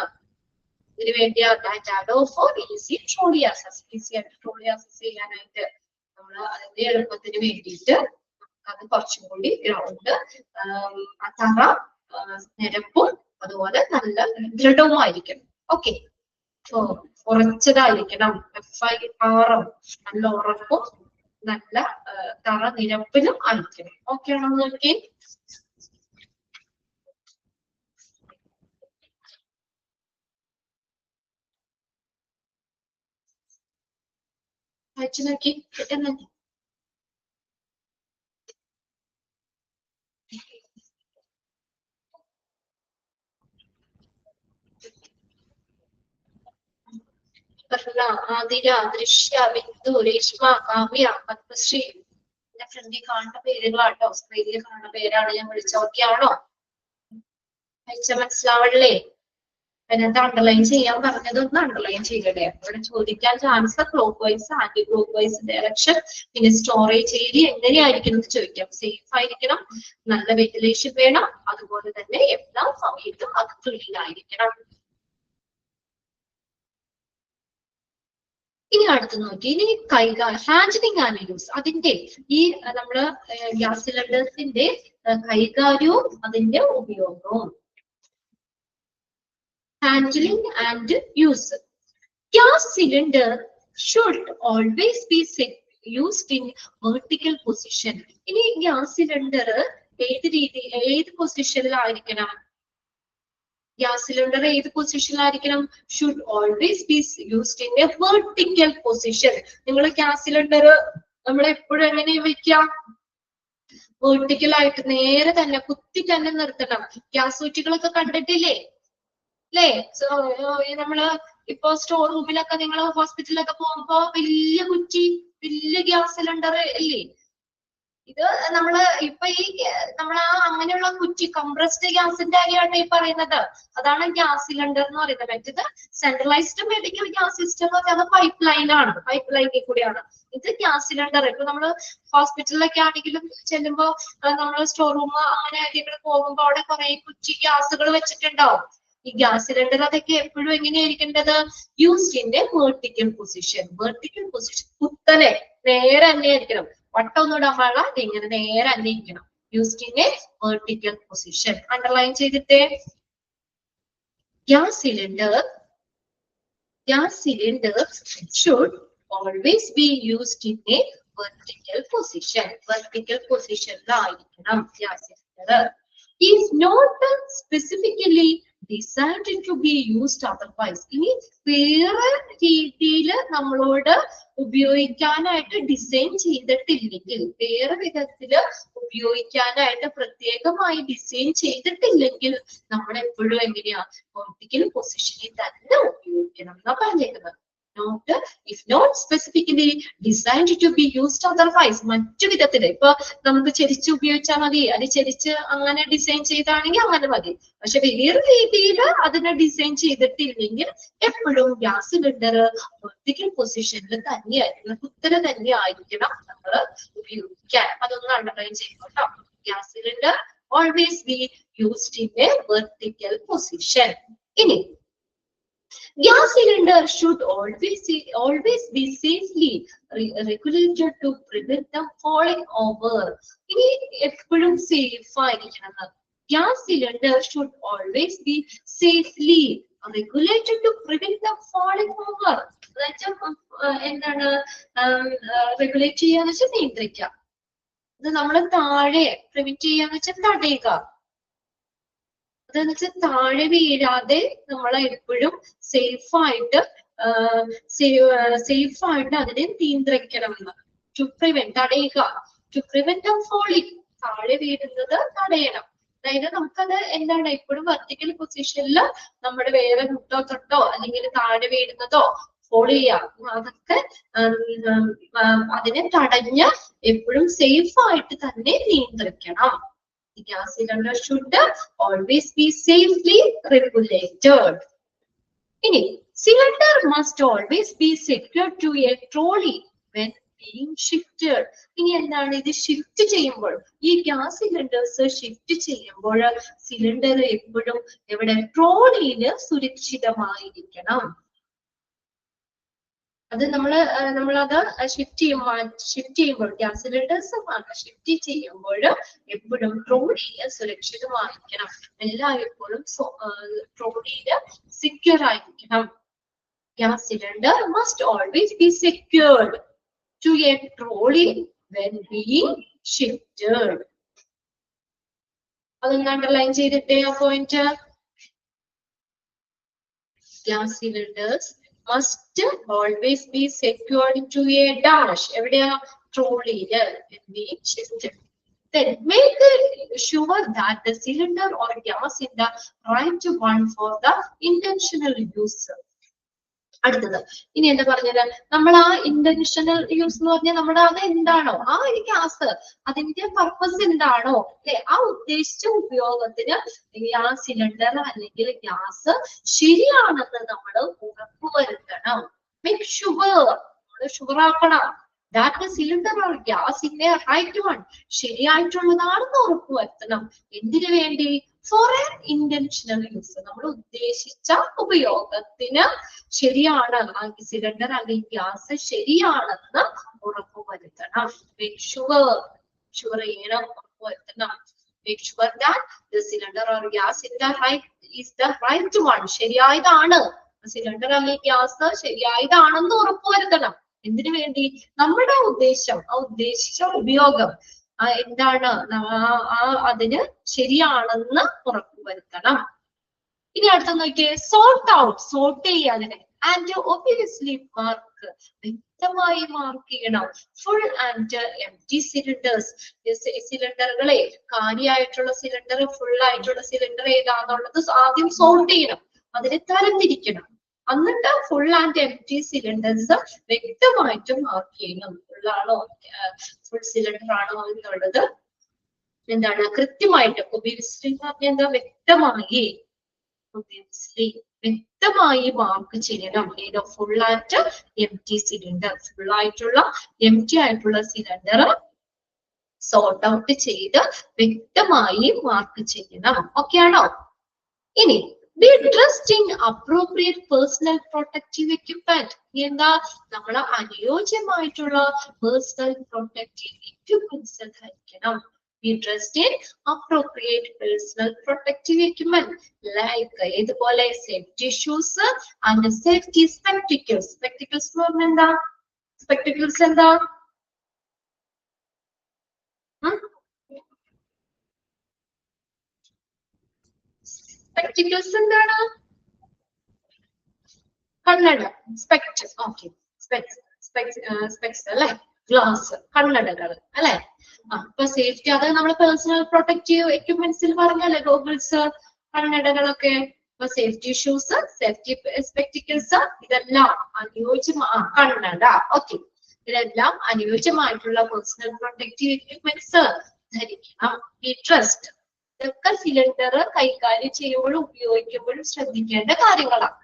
ഇതിനു വേണ്ടി ഈസി ട്രോളി ആക്സസ് ചെയ്യാനായിട്ട് നമ്മൾ അതിന്റെ എളുപ്പത്തിന് വേണ്ടിയിട്ട് അത് കുറച്ചും കൂടി ഗ്രൗണ്ട് തറ നിരപ്പും അതുപോലെ നല്ല ദൃഢവുമായിരിക്കണം. ഓക്കെ, ഉറച്ചതായിരിക്കണം. FIR നല്ല ഉറപ്പും നല്ല തറ നിരപ്പിലും ആയിരിക്കണം. ഓക്കെ ആണോ നോക്കി? അയച്ചു നോക്കി കിട്ടുന്ന ആതിര, ദൃശ്യ, ബിന്ദു, രേഷ്മ, കാവ്യ, പത്മശ്രീ. എന്റെ ഫ്രണ്ടിൽ കാണുന്ന പേരുകളാട്ടോ, സ്ക്രീനിൽ കാണുന്ന പേരാണ് ഞാൻ വിളിച്ചത്. ഓക്കെ ആണോ? അയച്ച മനസ്സിലാവല്ലേ? അതിനകത്ത് അണ്ടർലൈൻ ചെയ്യാൻ പറഞ്ഞത് ഒന്ന് അണ്ടർലൈൻ ചെയ്യട്ടെ. അവിടെ ചോദിക്കാൻ chance clockwise, anti clock vice direction, പിന്നെ സ്റ്റോറേജ് ഏരിയ എങ്ങനെയായിരിക്കണം എന്ന് ചോദിക്കാം. സേഫ് ആയിരിക്കണം, നല്ല വെന്റിലേഷൻ വേണം, അതുപോലെ തന്നെ എല്ലാ സമയത്തും അത് ക്ലീൻ ആയിരിക്കണം. ഇനി അടുത്ത് നോക്കി, ഇനി ഹാൻഡ്ലിംഗ് ആൻഡ് യൂസ്. അതിന്റെ ഈ നമ്മള് ഗ്യാസ് സിലിണ്ടേഴ്സിന്റെ കൈകാര്യവും അതിന്റെ ഉപയോഗവും. Handling and use. Gas cylinder should always be used in vertical position. ഇനി ഗ്യാസ് സിലിണ്ടർ ഏത് പൊസിഷനിലായിരിക്കണം? ഗ്യാസ് സിലിണ്ടർ ഏത് പൊസിഷനിലായിരിക്കണം? Should always be used in a vertical position. നിങ്ങൾ ഗ്യാസ് സിലിണ്ടർ നമ്മൾ എപ്പോഴും എങ്ങനെ വെക്കാം? വെർട്ടിക്കൽ ആയിട്ട് നേരെ തന്നെ കുത്തി തന്നെ നിർത്തണം. ഗ്യാസ് കുറ്റികളൊക്കെ കണ്ടിട്ടില്ലേ? അല്ലേ? നമ്മള് ഇപ്പൊ സ്റ്റോർ റൂമിലൊക്കെ നിങ്ങൾ ഹോസ്പിറ്റലിലൊക്കെ പോകുമ്പോ വലിയ കുറ്റി, വലിയ ഗ്യാസ് സിലിണ്ടർ ഇല്ലേ? ഇത് നമ്മള് ഇപ്പൊ നമ്മള് അങ്ങനെയുള്ള കുറ്റി കംപ്രസ്ഡ് ഗ്യാസിന്റെ കാര്യമാണ് ഈ പറയുന്നത്. അതാണ് ഗ്യാസ് സിലിണ്ടർ എന്ന് പറയുന്നത്. മറ്റേത് സെൻട്രലൈസ്ഡ് മെഡിക്കൽ ഗ്യാസ് സിസ്റ്റം എന്ന് പറഞ്ഞാൽ പൈപ്പ് ലൈനാണ്, പൈപ്പ് ലൈനിൽ കൂടിയാണ്. ഇത് ഗ്യാസ് സിലിണ്ടർ. ഇപ്പൊ നമ്മള് ഹോസ്പിറ്റലിലൊക്കെ ആണെങ്കിലും ചെല്ലുമ്പോ നമ്മള് സ്റ്റോർ റൂം അങ്ങനെ ആരെങ്കിലും പോകുമ്പോ അവിടെ കുറെ കുറ്റി ഗ്യാസുകൾ വെച്ചിട്ടുണ്ടാവും. ഈ ഗ്യാസ് സിലിണ്ടർ അതൊക്കെ എപ്പോഴും എങ്ങനെയായിരിക്കേണ്ടത്? Used in a vertical position. Vertical position കുത്തനെ നേരെ തന്നെ ആയിരിക്കണം. വട്ടൊന്നും ഇടാൻ പാടില്ല, ഇങ്ങനെ നേരെ തന്നെ ഇരിക്കണം. Used in a vertical position. Underline ചെയ്തിട്ടേ. gas cylinders should always be used in a vertical position. Vertical position ലായിരിക്കണം gas cylinder. Is not specifically designed to be used otherwise. ഇനി വേറെ രീതിയിൽ നമ്മളോട് ഉപയോഗിക്കാനായിട്ട് ഡിസൈൻ ചെയ്തിട്ടില്ലെങ്കിൽ, വേറെ വിധത്തില് ഉപയോഗിക്കാനായിട്ട് പ്രത്യേകമായി ഡിസൈൻ ചെയ്തിട്ടില്ലെങ്കിൽ നമ്മൾ എപ്പോഴും എങ്ങനെയാ വെർട്ടിക്കൽ പൊസിഷനിൽ തന്നെ ഉപയോഗിക്കണം എന്നാ പറഞ്ഞേക്കുന്നത്. Not if not specifically designed to be used otherwise. മറ്റു വിധത്തില് ഇപ്പൊ നമുക്ക് ചെരിച്ച് ഉപയോഗിച്ചാൽ മതി, അത് ചെരിച്ച് അങ്ങനെ ഡിസൈൻ ചെയ്താണെങ്കിൽ അങ്ങനെ മതി. പക്ഷെ വേറെ രീതിയിൽ അതിനെ ഡിസൈൻ ചെയ്തിട്ടില്ലെങ്കിൽ എപ്പോഴും ഗ്യാസ് സിലിണ്ടർ വെർട്ടിക്കൽ പൊസിഷനിൽ തന്നെയായിരിക്കണം, കുത്തര തന്നെ ആയിരിക്കണം നമ്മൾ ഉപയോഗിക്കാൻ. അതൊന്ന് അണ്ടർലൈൻ ചെയ്യണം കേട്ടോ. Gas cylinder always be used in a vertical position. ഇനി gas cylinder should always be safely regulated to prevent them falling over. ഇനി എപ്പോഴും സേഫ് ആയിരിക്കണം. Gas cylinder should always be safely regulated to prevent them falling over. എന്താണ് regulate ചെയ്യാന്ന് വെച്ചാൽ നിയന്ത്രിക്കാം. ഇത് നമ്മൾ താഴെ പ്രിവെന്റ് ചെയ്യാന്ന് വെച്ചാൽ തടയുക. അതെന്ന് വെച്ചാൽ താഴെ വീഴാതെ നമ്മൾ എപ്പോഴും സേഫായിട്ട് അതിനെ നിയന്ത്രിക്കണമെന്ന്. ടു പ്രിവെന്റ് തടയുക, ടു പ്രിവെന്റ് ഫോളിങ് താഴെ വീഴുന്നത് തടയണം. അതായത് നമുക്കത് എന്താണ് എപ്പോഴും വെർട്ടിക്കൽ പൊസിഷനിൽ നമ്മുടെ വേറെ മുട്ടോ തൊട്ടോ അല്ലെങ്കിൽ താഴെ വീഴുന്നതോ ഫോളോ ചെയ്യാം, അതൊക്കെ അതിനെ തടഞ്ഞ് എപ്പോഴും സേഫ് ആയിട്ട് തന്നെ നിയന്ത്രിക്കണം. The gas cylinder should always be safely regulated. ഇനി cylinder must always be secured to a trolley when being shifted. ഇനി എന്താണ് ഇത് ഷിഫ്റ്റ് ചെയ്യുമ്പോൾ, ഈ ഗ്യാസ് സിലിണ്ടേഴ്സ് ഷിഫ്റ്റ് ചെയ്യുമ്പോൾ സിലിണ്ടർ എപ്പോഴും എവിടെ ട്രോളിയില് സുരക്ഷിതമായിരിക്കണം. അത് നമ്മളത് ഷിഫ്റ്റ് ചെയ്യുമ്പോൾ ഗ്യാസ് സിലിണ്ടേഴ്സ് ഷിഫ്റ്റ് ചെയ്യുമ്പോൾ എപ്പോഴും ട്രോളിയില് സുരക്ഷിതമായിരിക്കണം. എല്ലായ്പ്പോഴും ട്രോളിയില് സെക്യൂർ ആയിരിക്കണം. Gas cylinder must always be secured to a trolley when being shifted. അതൊന്ന് അണ്ടർലൈൻ ചെയ്തിട്ടേ ആ point. Gas cylinders must always be secured to a dash. എവിടെയാ? ട്രോളിയില് when being shifted. Then make sure that the cylinder or gas in the right one for the intentional use. അടുത്തത് ഇനി എന്താ പറഞ്ഞത്, നമ്മൾ ആ ഇന്റൻഷണൽ യൂസ് എന്ന് പറഞ്ഞാൽ നമ്മുടെ അത് എന്താണോ ആ ഒരു ഗ്യാസ് അതിന്റെ പർപ്പസ് എന്താണോ അല്ലെ, ആ ഉദ്ദേശിച്ച ഉപയോഗത്തിന് ആ സിലിണ്ടർ അല്ലെങ്കിൽ ഗ്യാസ് ശരിയാണെന്ന് നമ്മൾ ഉറപ്പുവരുത്തണം. മേക്ക് ഷുവർ, നമ്മൾ ഷുവർ ആക്കണം. That cylinder or gas in a right one, ശരിയായിട്ടുള്ളതാണെന്ന് ഉറപ്പുവരുത്തണം. എന്തിനു വേണ്ടി? ഫോർ ആൻ ഇന്റൻഷണൽ യൂസ്, നമ്മൾ ഉദ്ദേശിച്ച ഉപയോഗത്തിന് ശരിയാണ് ആ സിലിണ്ടർ അല്ലെങ്കിൽ ഗ്യാസ് ശരിയാണെന്ന് ഉറപ്പുവരുത്തണം. ഷുവർ ചെയ്യണം, ഉറപ്പുവരുത്തണം. Make sure that the cylinder or gas in the is the right one. ശരിയായതാണ്, സിലിണ്ടർ അല്ലെങ്കിൽ ഗ്യാസ് ശരിയായതാണെന്ന് ഉറപ്പുവരുത്തണം. എന്തിനു വേണ്ടി? നമ്മുടെ ഉദ്ദേശം, ആ ഉദ്ദേശിച്ച ഉപയോഗം എന്താണ് അതിന് ശരിയാണെന്ന് ഉറപ്പുവരുത്തണം. ഇനി അടുത്ത നോക്കിയേ, സോർട്ട് ചെയ്യുക അതിനെ. ആൻഡ് ഒബ്വിയസ്ലി മാർക്ക്, വ്യക്തമായി മാർക്ക് ചെയ്യണം. ഫുൾ ആൻഡ് എംപ്റ്റി സിലിണ്ടേഴ്സ്, സിലിണ്ടറുകളെ കാലിയായിട്ടുള്ള സിലിണ്ടർ ഫുൾ ആയിട്ടുള്ള സിലിണ്ടർ ഏതാന്നുള്ളത് ആദ്യം സോർട്ട് ചെയ്യണം, അതിനെ തരംതിരിക്കണം. എന്നിട്ട് ഫുൾ ആൻഡ് എംപ്റ്റി സിലിണ്ടേഴ്സ് വ്യക്തമായിട്ട് മാർക്ക് ചെയ്യണം. ഫുള്ളാണോ ഫുൾ സിലിണ്ടർ ആണോ എന്നുള്ളത് എന്താണ് കൃത്യമായിട്ട് ഒബ്വിയസ്ലി എന്ന് പറഞ്ഞാൽ എന്താ, വ്യക്തമായി മാർക്ക് ചെയ്യണം. ഏതോ full and empty cylinder, full ആയിട്ടുള്ള എംപ്റ്റി ആയിട്ടുള്ള സിലിണ്ടർ സോർട്ട് ഔട്ട് ചെയ്ത് വ്യക്തമായി മാർക്ക് ചെയ്യണം. ഓക്കെ ആണോ? ഇനി be dressed in appropriate personal protective equipment. എന്താ, നമ്മൾ അനുയോജ്യമായിട്ടുള്ള പേഴ്സണൽ പ്രൊട്ടക്റ്റീവ് എക്യുപ്മെന്റ്സ് ധരിക്കണം. Be dressed in appropriate personal protective equipment like ഇതുപോലെ safety shoes and safety spectacles. Spectacles എന്ന് പറഞ്ഞാൽ എന്താ? Spectacles എന്താ? Spectacles എന്താണ്? കണ്ണട. Spectacles. Okay. Specs അല്ലെ? ഗ്ലാസ്, കണ്ണടകൾ അല്ലെ? അപ്പൊ സേഫ്റ്റി അത് നമ്മൾ പേഴ്സണൽ പ്രൊട്ടക്റ്റീവ് എക്യുപ്മെന്റ്സിൽ പറഞ്ഞല്ലേ, ഗോഗിൾസ്, കണ്ണടകളൊക്കെ. അപ്പൊ സേഫ്റ്റി ഷൂസ്, സേഫ്റ്റി സ്പെക്ടിക്കിൾസ്, ഇതെല്ലാം കണ്ണട. ഓക്കെ, ഇതെല്ലാം അനുയോജ്യമായിട്ടുള്ള പേഴ്സണൽ പ്രൊട്ടക്റ്റീവ് എക്യുപ്മെന്റ്സ് ധരിക്കണം. ഈ ട്രസ്റ്റ് ഇതൊക്കെ സിലിണ്ടർ കൈകാര്യം ചെയ്യുമ്പോഴും ഉപയോഗിക്കുമ്പോഴും ശ്രദ്ധിക്കേണ്ട കാര്യങ്ങളാണ്.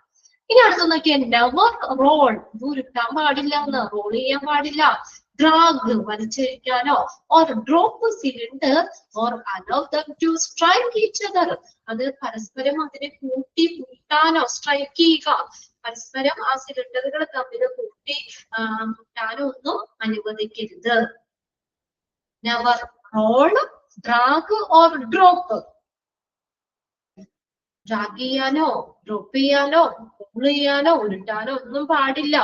ഇനി അടുത്ത് നോക്കിയാൽ നെവർ റോൾ, ഉരുട്ടാൻ പാടില്ല, റോൾ ചെയ്യാൻ പാടില്ല. ഡ്രാഗ്, വലിച്ചഴിക്കാനോ, or drop cylinder or allow them to strike each other, അത് പരസ്പരം അതിനെ കൂട്ടാനോ സ്ട്രൈക്ക് ചെയ്യുക, പരസ്പരം ആ സിലിണ്ടറുകൾ തമ്മിൽ മുട്ടാനോ ഒന്നും അനുവദിക്കരുത്. Never roll, drag or drop. Drag ചെയ്യാനോ ഡ്രോപ്പ് ചെയ്യാനോ റോൾ ചെയ്യാനോ ഉരുട്ടാനോ ഒന്നും പാടില്ല.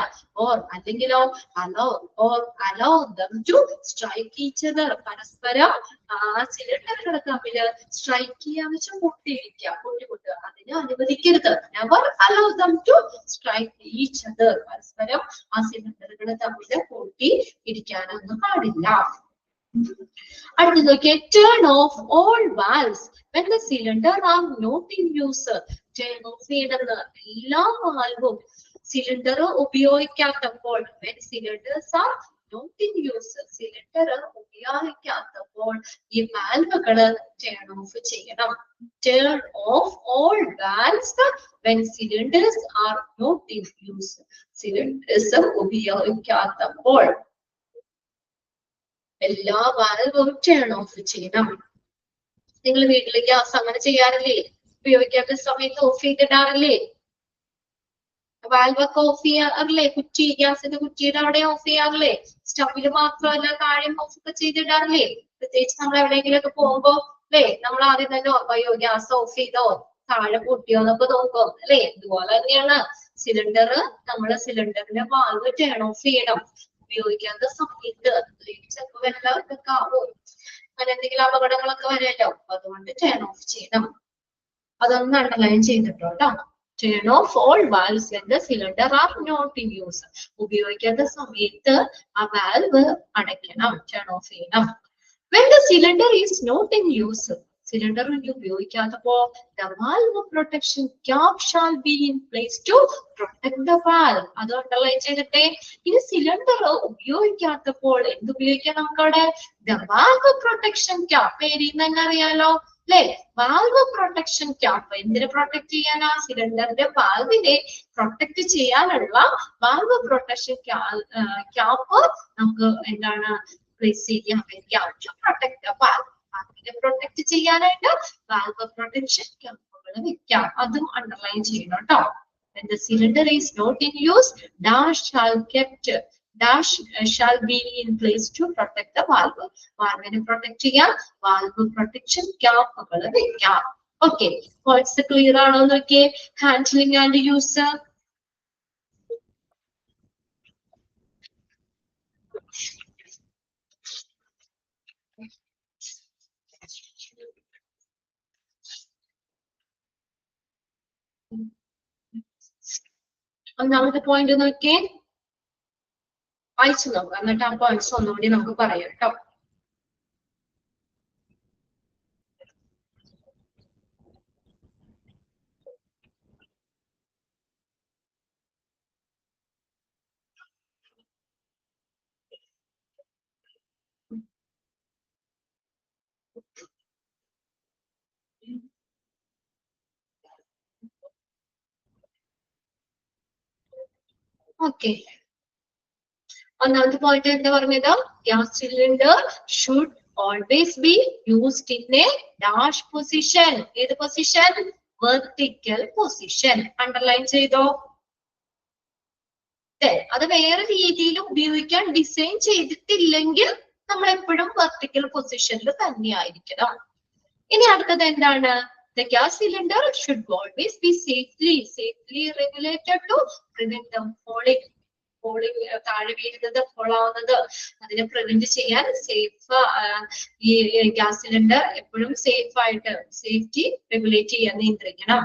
ഓർ അല്ലെങ്കിലോ allow them to strike each other, പരസ്പരം ആ സിലിണ്ടറുകൾ തമ്മിൽ സ്ട്രൈക്ക് ചെയ്യാന്ന് വെച്ചാൽ പൊട്ടിമുട്ടുക, അതിനെ അനുവദിക്കരുത്. Never allow them to strike each other, പരസ്പരം ആ സിലിണ്ടറുകൾ തമ്മിൽ പൊട്ടി ഇരിക്കാനൊന്നും പാടില്ല. അടുത്ത് നോക്കിയേ, turn off all valves when the cylinder are not in use. Turn off ചെയ്യണമെന്ന് എല്ലാ വാൽവും സിലിണ്ടർ ഉപയോഗിക്കാത്തപ്പോൾ, when cylinders are not in use, cylinder ഉപയോഗിക്കാത്തപ്പോൾ ഈ വാൽവുകള് ടേൺ ഓഫ് ചെയ്യണം. Turn off all valves when cylinders are not in use. Cylinders ഉപയോഗിക്കാത്തപ്പോൾ എല്ലാ വാൽവും ടേൺ ഓഫ് ചെയ്യണം. നിങ്ങൾ വീട്ടിലെ ഗ്യാസ് അങ്ങനെ ചെയ്യാറില്ലേ? ഉപയോഗിക്കാത്ത സമയത്ത് ഓഫ് ചെയ്തിടാറില്ലേ? വാൽവൊക്കെ ഓഫ് ചെയ്യാറില്ലേ? ഗ്യാസിന്റെ കുറ്റിയുടെ അവിടെ ഓഫ് ചെയ്യാറില്ലേ? സ്റ്റവില് മാത്രമല്ല താഴെ ഓഫ് ഒക്കെ ചെയ്തിടാറില്ലേ? പ്രത്യേകിച്ച് നമ്മൾ എവിടെയെങ്കിലും ഒക്കെ പോകുമ്പോ അല്ലേ, നമ്മൾ ആദ്യം തന്നെ അയ്യോ ഗ്യാസ് ഓഫ് ചെയ്തോ, താഴെ പൊട്ടിയോ എന്നൊക്കെ നോക്കും അല്ലെ? ഇതുപോലെ തന്നെയാണ് സിലിണ്ടർ, നമ്മള് സിലിണ്ടറിന്റെ വാൽവ് ടേൺ ഓഫ് ചെയ്യണം. ഉപയോഗിക്കാത്ത സമയത്ത് ചിലപ്പോ വെള്ളമൊക്കെ ആവും, അങ്ങനെ എന്തെങ്കിലും അപകടങ്ങളൊക്കെ വരല്ലോ, അതുകൊണ്ട് ടേൺ ഓഫ് ചെയ്യണം. അതൊന്ന് അണ്ടർലൈൻ ചെയ്തിട്ടോ കേട്ടോ. Turn off all valves when the cylinder are not in use. ഉപയോഗിക്കാത്ത സമയത്ത് ആ വാൽവ് അടയ്ക്കണം, ടേൺ ഓഫ് ചെയ്യണം. when the cylinder is not in use, cylinder ഉപയോഗിക്കാത്തപ്പോ the valve protection cap shall be in place to protect the valve. അത് underline ചെയ്തിട്ടെ. ഇനി cylinder ഉപയോഗിക്കാത്തപ്പോൾ എന്തുപയോഗിക്കാം നമുക്കവിടെ? the valve protection cap. പേരിൽ നിന്ന് തന്നെ അറിയാലോ അല്ലെ? വാൽവ് പ്രൊട്ടക്ഷൻ ക്യാപ്പ് എന്തിനെ പ്രൊട്ടക്ട് ചെയ്യാനാ? സിലിണ്ടറിന്റെ വാൽവിനെ പ്രൊട്ടക്ട് ചെയ്യാനുള്ള വാൽവ് പ്രൊട്ടക്ഷൻ ക്യാപ്പ് നമുക്ക് എന്താണ് പ്ലേസ് ചെയ്യാൻ പറ്റും. പ്രൊട്ടക്ട് ദ വാൽവ്, അതിനെ പ്രൊട്ടക്ട് ചെയ്യാനായിട്ട് വാൽവ് പ്രൊട്ടക്ഷൻ ക്യാപ്പുകൾ വെക്കാം. അതും അണ്ടർലൈൻ ചെയ്യണം കേട്ടോ. When the cylinder is not in use, dash shall be in place to protect the valve. വാൽവിനെ പ്രൊട്ടക്ട് ചെയ്യാൻ വാൽവ് പ്രൊട്ടക്ഷൻ ക്യാപ്പുകൾ വെക്കാം. ഓക്കെ, പോയിന്റ്സ് ക്ലിയർ ആണോ നോക്കിയേ? Handling and use. ഒന്നാമത്തെ പോയിന്റ് നോക്കിയേ, വായിച്ചു നോക്കാം, എന്നിട്ട് ആ പോയിന്റ്സ് ഒന്നുകൂടി നമുക്ക് പറയാം കേട്ടോ. ഓക്കെ, ഒന്നാമത്തെ പോയിന്റ് എന്താ പറഞ്ഞത്? Gas cylinder should always be used in A dash position. ഏത് പൊസിഷൻ? Vertical position. അണ്ടർലൈൻ ചെയ്തോ? അത് വേറെ രീതിയിൽ ഉപയോഗിക്കാൻ ഡിസൈൻ ചെയ്തിട്ടില്ലെങ്കിൽ നമ്മൾ എപ്പോഴും വെർട്ടിക്കൽ പൊസിഷനിൽ തന്നെ ആയിരിക്കണം. ഇനി അടുത്തത് എന്താണ്? The gas cylinder should always be safely regulated to prevent them falling. താഴെ വീഴുന്നത്, ഫോൾ ആവുന്നത് അതിനെ പ്രിവെന്റ് ചെയ്യാൻ ഈ ഗ്യാസ് സിലിണ്ടർ എപ്പോഴും സേഫ് ആയിട്ട് സേഫ്റ്റി റെഗുലേറ്റ് ചെയ്യാൻ നിയന്ത്രിക്കണം.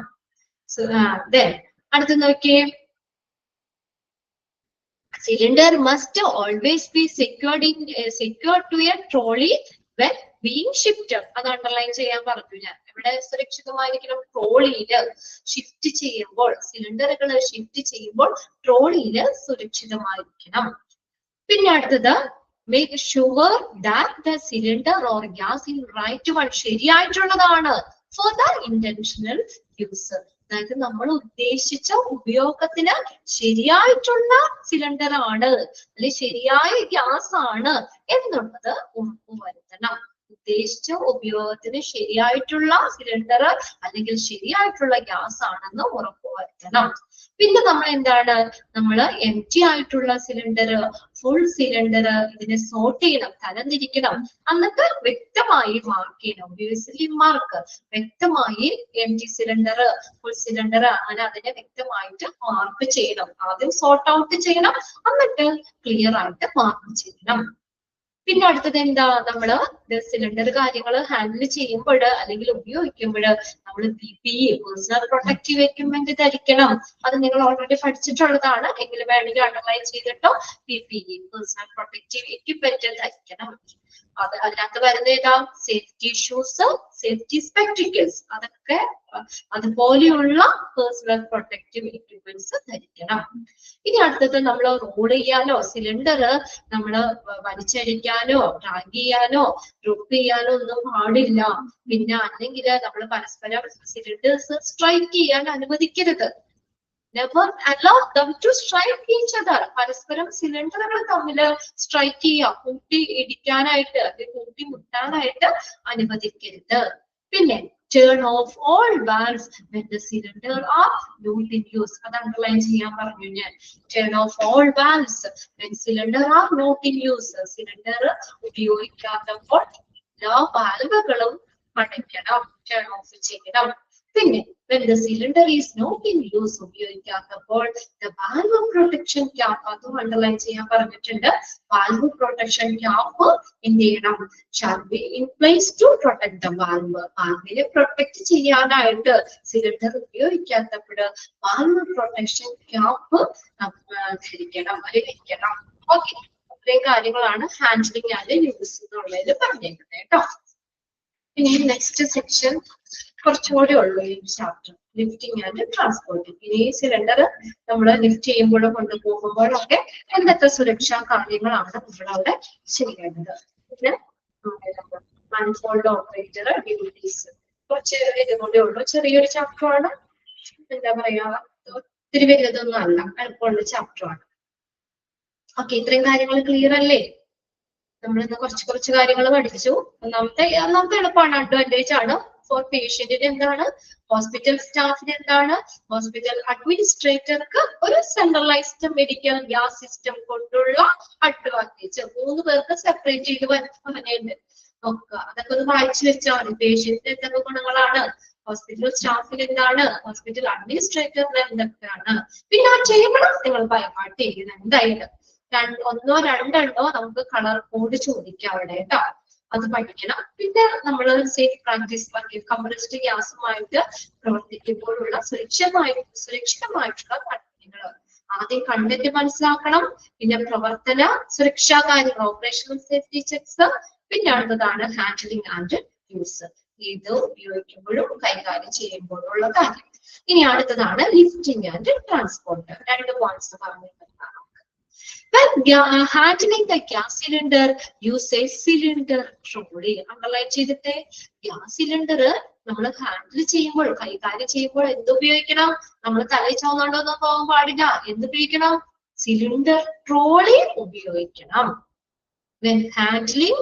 അടുത്ത് നോക്കിയേ, cylinder must always be secured to a trolley when being shifted. അത് അണ്ടർലൈൻ ചെയ്യാൻ പറഞ്ഞു ഞാൻ. ഇവിടെ സുരക്ഷിതമായിരിക്കണം. ട്രോളിയില് ഷിഫ്റ്റ് ചെയ്യുമ്പോൾ, സിലിണ്ടറുകൾ ഷിഫ്റ്റ് ചെയ്യുമ്പോൾ ട്രോളിയില് സുരക്ഷിതമായിരിക്കണം. പിന്നെ അടുത്തത്, make sure that the cylinder or gas in right one, ശരിയായിട്ടുള്ളതാണ് for the intentional use. അതായത് നമ്മൾ ഉദ്ദേശിച്ച ഉപയോഗത്തിന് ശരിയായിട്ടുള്ള സിലിണ്ടർ ആണ്, അല്ലെങ്കിൽ ശരിയായ ഗ്യാസ് ആണ് എന്നുള്ളത് ഉറപ്പുവരുത്തണം. ഉദ്ദേശിച്ച ഉപയോഗത്തിന് ശരിയായിട്ടുള്ള സിലിണ്ടർ അല്ലെങ്കിൽ ശരിയായിട്ടുള്ള ഗ്യാസ് ആണെന്ന് ഉറപ്പുവരുത്തണം. പിന്നെ നമ്മൾ എന്താണ്, നമ്മൾ എംറ്റി ആയിട്ടുള്ള സിലിണ്ടർ, ഫുൾ സിലിണ്ടർ ഇതിനെ സോർട്ട് ചെയ്യണം, തരംതിരിക്കണം. എന്നിട്ട് വ്യക്തമായി മാർക്ക് ചെയ്യണം. ഒബ്വിയസ്ലി മാർക്ക് വ്യക്തമായി എംറ്റി സിലിണ്ടർ, ഫുൾ സിലിണ്ടർ അങ്ങനെ അതിനെ വ്യക്തമായിട്ട് മാർക്ക് ചെയ്യണം. ആദ്യം സോർട്ട് ഔട്ട് ചെയ്യണം, എന്നിട്ട് ക്ലിയർ ആയിട്ട് മാർക്ക് ചെയ്യണം. പിന്നെ അടുത്തത് എന്താ, നമ്മള് സിലിണ്ടർ കാര്യങ്ങൾ ഹാൻഡിൽ ചെയ്യുമ്പോൾ അല്ലെങ്കിൽ ഉപയോഗിക്കുമ്പോൾ നമ്മൾ PPE, പേഴ്സണൽ പ്രൊട്ടക്റ്റീവ് എക്യുപ്മെന്റ് ധരിക്കണം. അത് നിങ്ങൾ ഓൾറെഡി പഠിച്ചിട്ടുള്ളതാണ്, എങ്കിലും വേണമെങ്കിൽ അണ്ടർലൈൻ ചെയ്തിട്ടോ PPE, പേഴ്സണൽ പ്രൊട്ടക്റ്റീവ് എക്യുപ്മെന്റ് ധരിക്കണം. അതിനകത്ത് വരുന്ന ഏതാ, സേഫ്റ്റി ഷൂസ്, സേഫ്റ്റി സ്പെക്ടിക്കിൾസ്, അതൊക്കെ അതുപോലെയുള്ള പേഴ്സണൽ പ്രൊട്ടക്റ്റീവ് എക്യുപ്മെന്റ്സ് ധരിക്കണം. ഇനി അടുത്തത്, നമ്മൾ റോൾ ചെയ്യാനോ സിലിണ്ടർ നമ്മൾ വലിച്ചഴിക്കാനോ ഡ്രാഗ് ചെയ്യാനോ ഡ്രോപ്പ് ചെയ്യാനോ ഒന്നും പാടില്ല. പിന്നെ അല്ലെങ്കിൽ നമ്മൾ പരസ്പരം സിലിണ്ടേഴ്സ് സ്ട്രൈക്ക് ചെയ്യാൻ അനുവദിക്കരുത്. Never allow them to strike each other. പരസ്പരം സിലിണ്ടറുകൾ തമ്മിൽ സ്ട്രൈക്ക് ചെയ്യുക, കൂട്ടി ഇടിക്കാനായിട്ട് അല്ലെങ്കിൽ കൂട്ടി മുട്ടാനായിട്ട് അനുവദിക്കരുത്. പിന്നെ turn off all valves when the cylinder are not in use. അത് അണ്ടർലൈൻ ചെയ്യാൻ പറഞ്ഞു ഞാൻ. Turn off all valves when cylinder are not in use. Cylinder ഉപയോഗിക്കാത്തപ്പോൾ എല്ലാ വാൽവുകളും അടയ്ക്കണം, ടേൺ ഓഫ് ചെയ്യണം. പിന്നെ when the cylinder is not in use, ഉപയോഗിക്കാത്തപ്പോൾ the valve protection cap, അതും അണ്ടർലൈൻ ചെയ്യാൻ പറഞ്ഞിട്ടുണ്ട്. valve protection cap എന്ത് ചെയ്യണം, shall be in place to protect the valve. valve protect ചെയ്യാനായിട്ട് സിലിണ്ടർ ഉപയോഗിക്കാത്തപ്പോൾ valve protection cap ധരിക്കണം, വെക്കണം. ഓക്കെ, ഇത്രയും കാര്യങ്ങളാണ് ഹാൻഡ്ലിംഗ് ആൻഡ് യൂസ് എന്നുള്ളതിൽ പറഞ്ഞേക്കുന്നത് കേട്ടോ. ഇനി നെക്സ്റ്റ് സെക്ഷൻ കുറച്ചുകൂടി ഉള്ളു ഈ ചാപ്റ്റർ, ലിഫ്റ്റിംഗ് ആൻഡ് ട്രാൻസ്പോർട്ടിംഗ്. ഇനി ഈ സിലിണ്ടർ നമ്മൾ ലിഫ്റ്റ് ചെയ്യുമ്പോഴും കൊണ്ടുപോകുമ്പോഴൊക്കെ എന്തൊക്കെ സുരക്ഷാ കാര്യങ്ങളാണ് നമ്മളവിടെ ചെയ്യേണ്ടത്. പിന്നെ അൺഫോൾഡ് ഓപ്പറേറ്റർ ഡ്യൂട്ടീസ്, കുറച്ച് ഇതുകൂടെ ഉള്ളു. ചെറിയൊരു ചാപ്റ്റർ ആണ്, എന്താ പറയാ, ഒത്തിരി വലുതൊന്നും അല്ല, എളുപ്പമുള്ള ചാപ്റ്റർ ആണ്. ഓക്കെ, ഇത്രയും കാര്യങ്ങൾ ക്ലിയർ അല്ലേ? നമ്മളിന്ന് കുറച്ച് കാര്യങ്ങൾ പഠിച്ചു. ഒന്നാമത്തെ എളുപ്പമാണ്, അഡ്വാൻറ്റേജ് ആണ്. ഫോർ പേഷ്യന്റിന് എന്താണ്, ഹോസ്പിറ്റൽ സ്റ്റാഫിന് എന്താണ്, ഹോസ്പിറ്റൽ അഡ്മിനിസ്ട്രേറ്റർക്ക് ഒരു സെൻട്രലൈസ്ഡ് മെഡിക്കൽ ഗ്യാസ് സിസ്റ്റം കൊണ്ടുള്ള അഡ്വാൻറ്റേജ്. 3 പേർക്ക് സെപ്പറേറ്റ് ചെയ്ത് പറഞ്ഞുണ്ട് നോക്കുക. അതൊക്കെ ഒന്ന് വായിച്ചു വെച്ചാൽ മതി. പേഷ്യന്റിന് എന്തൊക്കെ ഗുണങ്ങളാണ്, ഹോസ്പിറ്റൽ സ്റ്റാഫിന് എന്താണ്, ഹോസ്പിറ്റൽ അഡ്മിനിസ്ട്രേറ്ററിന് എന്തൊക്കെയാണ്. പിന്നെ ആ ടേബിൾ നിങ്ങൾ ബൈഹാർട്ട് ചെയ്യണം എന്തായാലും. 1 2 2 നമുക്ക് കളർ കോഡ് ചോദിക്കാം അവിടെ കേട്ടോ, അത് പഠിക്കണം. പിന്നെ നമ്മൾ സേഫ് പ്രാക്ടീസ് കംപ്രസ്ഡ് ഗ്യാസുമായിട്ട് പ്രവർത്തിക്കുമ്പോഴുള്ള സുരക്ഷിതമായിട്ടുള്ള നടപടികൾ ആദ്യം കണ്ടന്റ് മനസ്സിലാക്കണം. പിന്നെ പ്രവർത്തന സുരക്ഷാ കാര്യങ്ങൾ, ഓപ്പറേഷണൽ സേഫ്റ്റി ചെക്സ്. പിന്നെ അടുത്തതാണ് ഹാൻഡ്ലിംഗ് ആൻഡ് യൂസ്, ഇത് ഉപയോഗിക്കുമ്പോഴും കൈകാര്യം ചെയ്യുമ്പോഴുള്ള കാര്യം. ഇനി അടുത്തതാണ് ലിഫ്റ്റിംഗ് ആൻഡ് ട്രാൻസ്പോർട്ട്. 2 പോയിന്റ്സ് പറഞ്ഞിട്ടുള്ളതാണ്. When handling the gas cylinder, use a cylinder trolley. Underline ചെയ്തിട്ട്, ഗ്യാസ് സിലിണ്ടർ നമ്മൾ ഹാൻഡിൽ ചെയ്യുമ്പോൾ, കൈകാര്യം ചെയ്യുമ്പോൾ എന്ത് ഉപയോഗിക്കണം, നമ്മൾ തലയിൽ ചോന്നുകൊണ്ടൊന്നും പോകാൻ പാടില്ല. എന്ത് ഉപയോഗിക്കണം, സിലിണ്ടർ ട്രോളി ഉപയോഗിക്കണം. When handling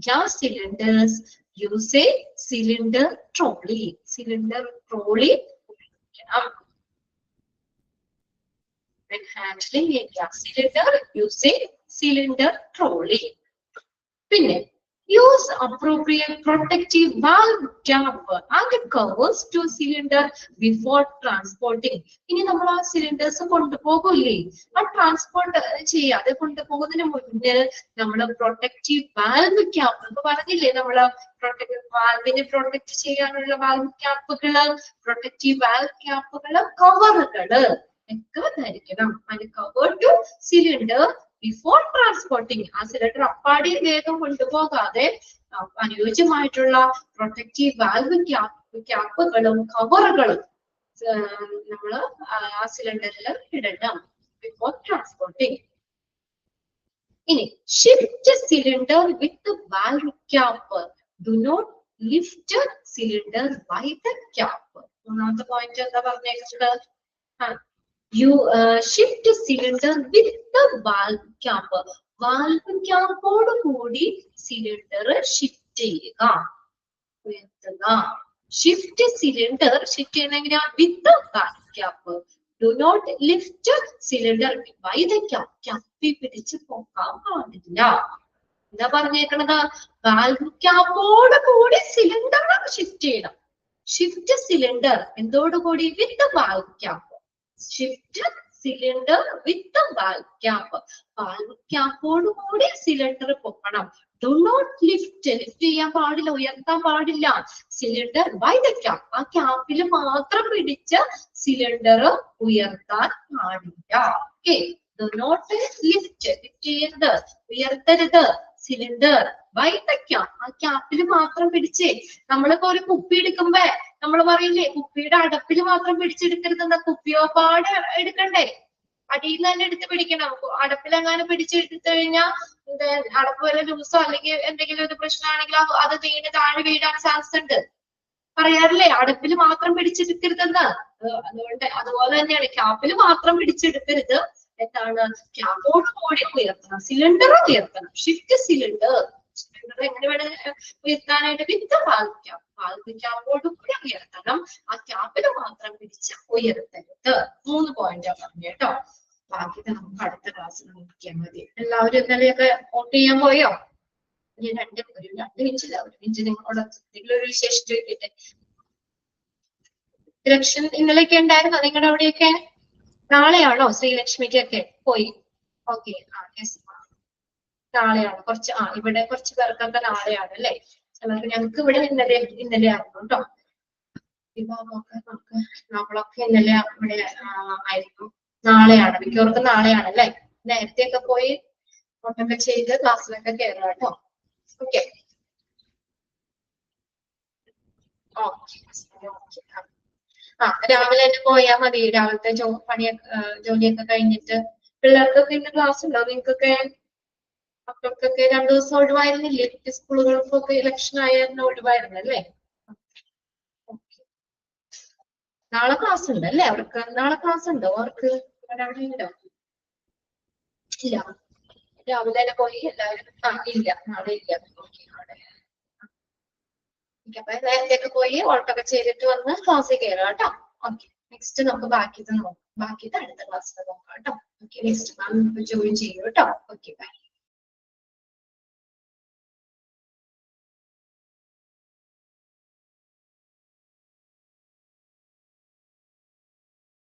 gas cylinders, use a cylinder trolley. Cylinder trolley ഉപയോഗിക്കണം. When handling a gas cylinder, use a cylinder trolley. പിന്നെ use appropriate protective valve cap and covers to cylinder before transporting. ഇനി നമ്മൾ ആ cylinders കൊണ്ടുപോകൂലേ, ആ transport ചെയ്യാതെ കൊണ്ടുപോകുന്നതിന് മുന്നേ നമ്മൾ protective valve cap എന്ന് പറഞ്ഞില്ലേ, നമ്മള് വാൽവിനെ പ്രൊട്ടക്ട് ചെയ്യാനുള്ള വാൽവ് ക്യാപ്പുകള്, പ്രൊട്ടക്റ്റീവ് വാൽവ് ക്യാപ്പുകള്, കവറുകള് ഒക്കെ ധരിക്കണം. അതിന് cover to cylinder before transporting. ആ സിലിണ്ടർ അപ്പാടി വേഗം കൊണ്ടുപോകാതെ അനുയോജ്യമായിട്ടുള്ള പ്രൊട്ടക്റ്റീവ് വാൽവ് ക്യാപ്പുകളും കവറുകളും നമ്മള് ആ സിലിണ്ടറിൽ ഇടണം ബിഫോർ ട്രാൻസ്പോർട്ടിങ്. ഇനി shift cylinder with valve cap. Do not lift cylinder by the cap. മൂന്നാമത്തെ പോയിന്റ് എന്താ പറഞ്ഞേക്കുന്നത്? You shift cylinder with the valve cap. Valve cap ഓട് കൂടി സിലിണ്ടർ ഷിഫ്റ്റ് ചെയ്യുക, ഉയർത്തുക. ഷിഫ്റ്റ് സിലിണ്ടർ ഷിഫ്റ്റ് ചെയ്യുന്ന എങ്ങനെയാ? With the valve cap. Do not lift cylinder by the cap. ക്യാപ്പി പിടിച്ച് പോകാൻ പാടില്ല. എന്താ പറഞ്ഞേക്കണത്? വാൽവ് ക്യാപ്പോട് കൂടി സിലിണ്ടർ ഷിഫ്റ്റ് ചെയ്യണം. ഷിഫ്റ്റ് സിലിണ്ടർ എന്തോടുകൂടി? With the valve cap. Shift cylinder with valve cap. Valve ക്യാപ്പോട് കൂടി സിലിണ്ടർ പൊക്കണം. Do not lift. ലിഫ്റ്റ് ചെയ്യാൻ പാടില്ല, ഉയർത്താൻ പാടില്ല. Cylinder by the cap. ആ ക്യാപ്പിൽ മാത്രം പിടിച്ച് സിലിണ്ടർ ഉയർത്താൻ പാടില്ല. Okay, do not lift. Lift ചെയ്യരുത്, ഉയർത്തരുത്. Cylinder by the cap. ആ ക്യാപ്പിൽ മാത്രം പിടിച്ചേ. നമ്മളിപ്പോ ഒരു കുപ്പി എടുക്കുമ്പോ നമ്മൾ പറയില്ലേ, കുപ്പിയുടെ അടപ്പിൽ മാത്രം പിടിച്ചെടുക്കരുത്. എന്താ, കുപ്പിയോ പാട് എടുക്കണ്ടേ? അടിയിൽ നിന്ന് തന്നെ എടുത്ത് പിടിക്കണം. അടപ്പിലെങ്ങാനും പിടിച്ചെടുത്തു കഴിഞ്ഞാൽ അടപ്പ് വല്ല ലൂസോ അല്ലെങ്കിൽ എന്തെങ്കിലും ഒരു പ്രശ്നമാണെങ്കിൽ അത് നീണ്ട് താഴെ വീഴാൻ ചാൻസ് ഉണ്ട്. പറയാറില്ലേ, അടപ്പിൽ മാത്രം പിടിച്ചെടുക്കരുതെന്ന്. അതുപോലെ തന്നെയാണ്, ക്യാപ്പിൽ മാത്രം പിടിച്ചെടുക്കരുത്. എന്താണ്? ക്യാപ്പോട് കൂടി ഉയർത്തണം, സിലിണ്ടർ ഉയർത്തണം. Shift cylinder. സിലിണ്ടർ എങ്ങനെ വേണം ഉയർത്താനായിട്ട്? വിത്ത് വാൽവ് ക്യാപ്പ്. വാൽവ് ക്യാപ്പോട് കൂടി ഉയർത്തണം, ആ ക്യാപ്പിൽ മാത്രം പിടിച്ച് ഉയർത്തരുത്. 3 പോയിന്റ് പറഞ്ഞു കേട്ടോ. ബാക്കി നമുക്ക് അടുത്ത ക്ലാസ്സിൽ നോക്കിയാൽ മതി. എല്ലാവരും ഇന്നലെയൊക്കെ നോട്ട് ചെയ്യാൻ പോയോ? ഇനി 2 മിനിറ്റില്ല, 1 മിനിറ്റ് നിങ്ങളോട് എന്തെങ്കിലും ഒരു വിശേഷം ചോദിക്കട്ടെ. ഇലക്ഷൻ ഇന്നലെയൊക്കെ ഉണ്ടായിരുന്നോ നിങ്ങളുടെ അവിടെയൊക്കെ? നാളെയാണോ ശ്രീലക്ഷ്മിക്കൊക്കെ പോയി? ഓക്കെ, നാളെയാണ്. കുറച്ച് ഇവിടെ കുറച്ച് പേർക്കൊക്കെ നാളെയാണ് അല്ലേ? ഞങ്ങൾക്ക് ഇവിടെ ഇന്നലെ ആയിരുന്നു കേട്ടോ. നമ്മളൊക്കെ ഇന്നലെ ഇവിടെ ആയിരുന്നു. നാളെയാണ്, മിക്കവർക്കും നാളെയാണ് അല്ലേ? നേരത്തെ ഒക്കെ പോയി നോട്ടൊക്കെ ചെയ്ത് ക്ലാസ്സിലൊക്കെ കയറുക കേട്ടോ. ഓക്കെ, രാവിലെ തന്നെ പോയാൽ മതി. രാവിലത്തെ ജോലിയൊക്കെ കഴിഞ്ഞിട്ട്. പിള്ളേർക്കൊക്കെ ഇന്ന് ക്ലാസ് ഉണ്ടോ നിങ്ങൾക്കൊക്കെ? മക്കൾക്കൊക്കെ 2 ദിവസം ഒഴിവായിരുന്നില്ലേ? സ്കൂളുകൾക്കൊക്കെ ഇലക്ഷൻ ആയിരുന്നു, ഒഴിവായിരുന്നല്ലേ? നാളെ ക്ലാസ് ഉണ്ട് അല്ലേ അവർക്ക്? നാളെ ക്ലാസ് ഉണ്ടോ അവർക്ക്? അവിടെ ഉണ്ടോ? ഇല്ല, രാവിലെ തന്നെ പോയി എല്ലാവരും. ഇല്ല, നാളെ ഇല്ല. അപ്പൊ നേരത്തെയൊക്കെ പോയി വോട്ടൊക്കെ ചെയ്തിട്ട് വന്ന് ക്ലാസ്സിൽ കയറുക കേട്ടോ. ഓക്കെ, നെക്സ്റ്റ് നമുക്ക് ബാക്കിയത് അടുത്ത ക്ലാസ്സിൽ നോക്കാം കേട്ടോ. ഓക്കെ, നെക്സ്റ്റ് മാം ജോയിൻ ചെയ്യൂ കേട്ടോ. Okay, by.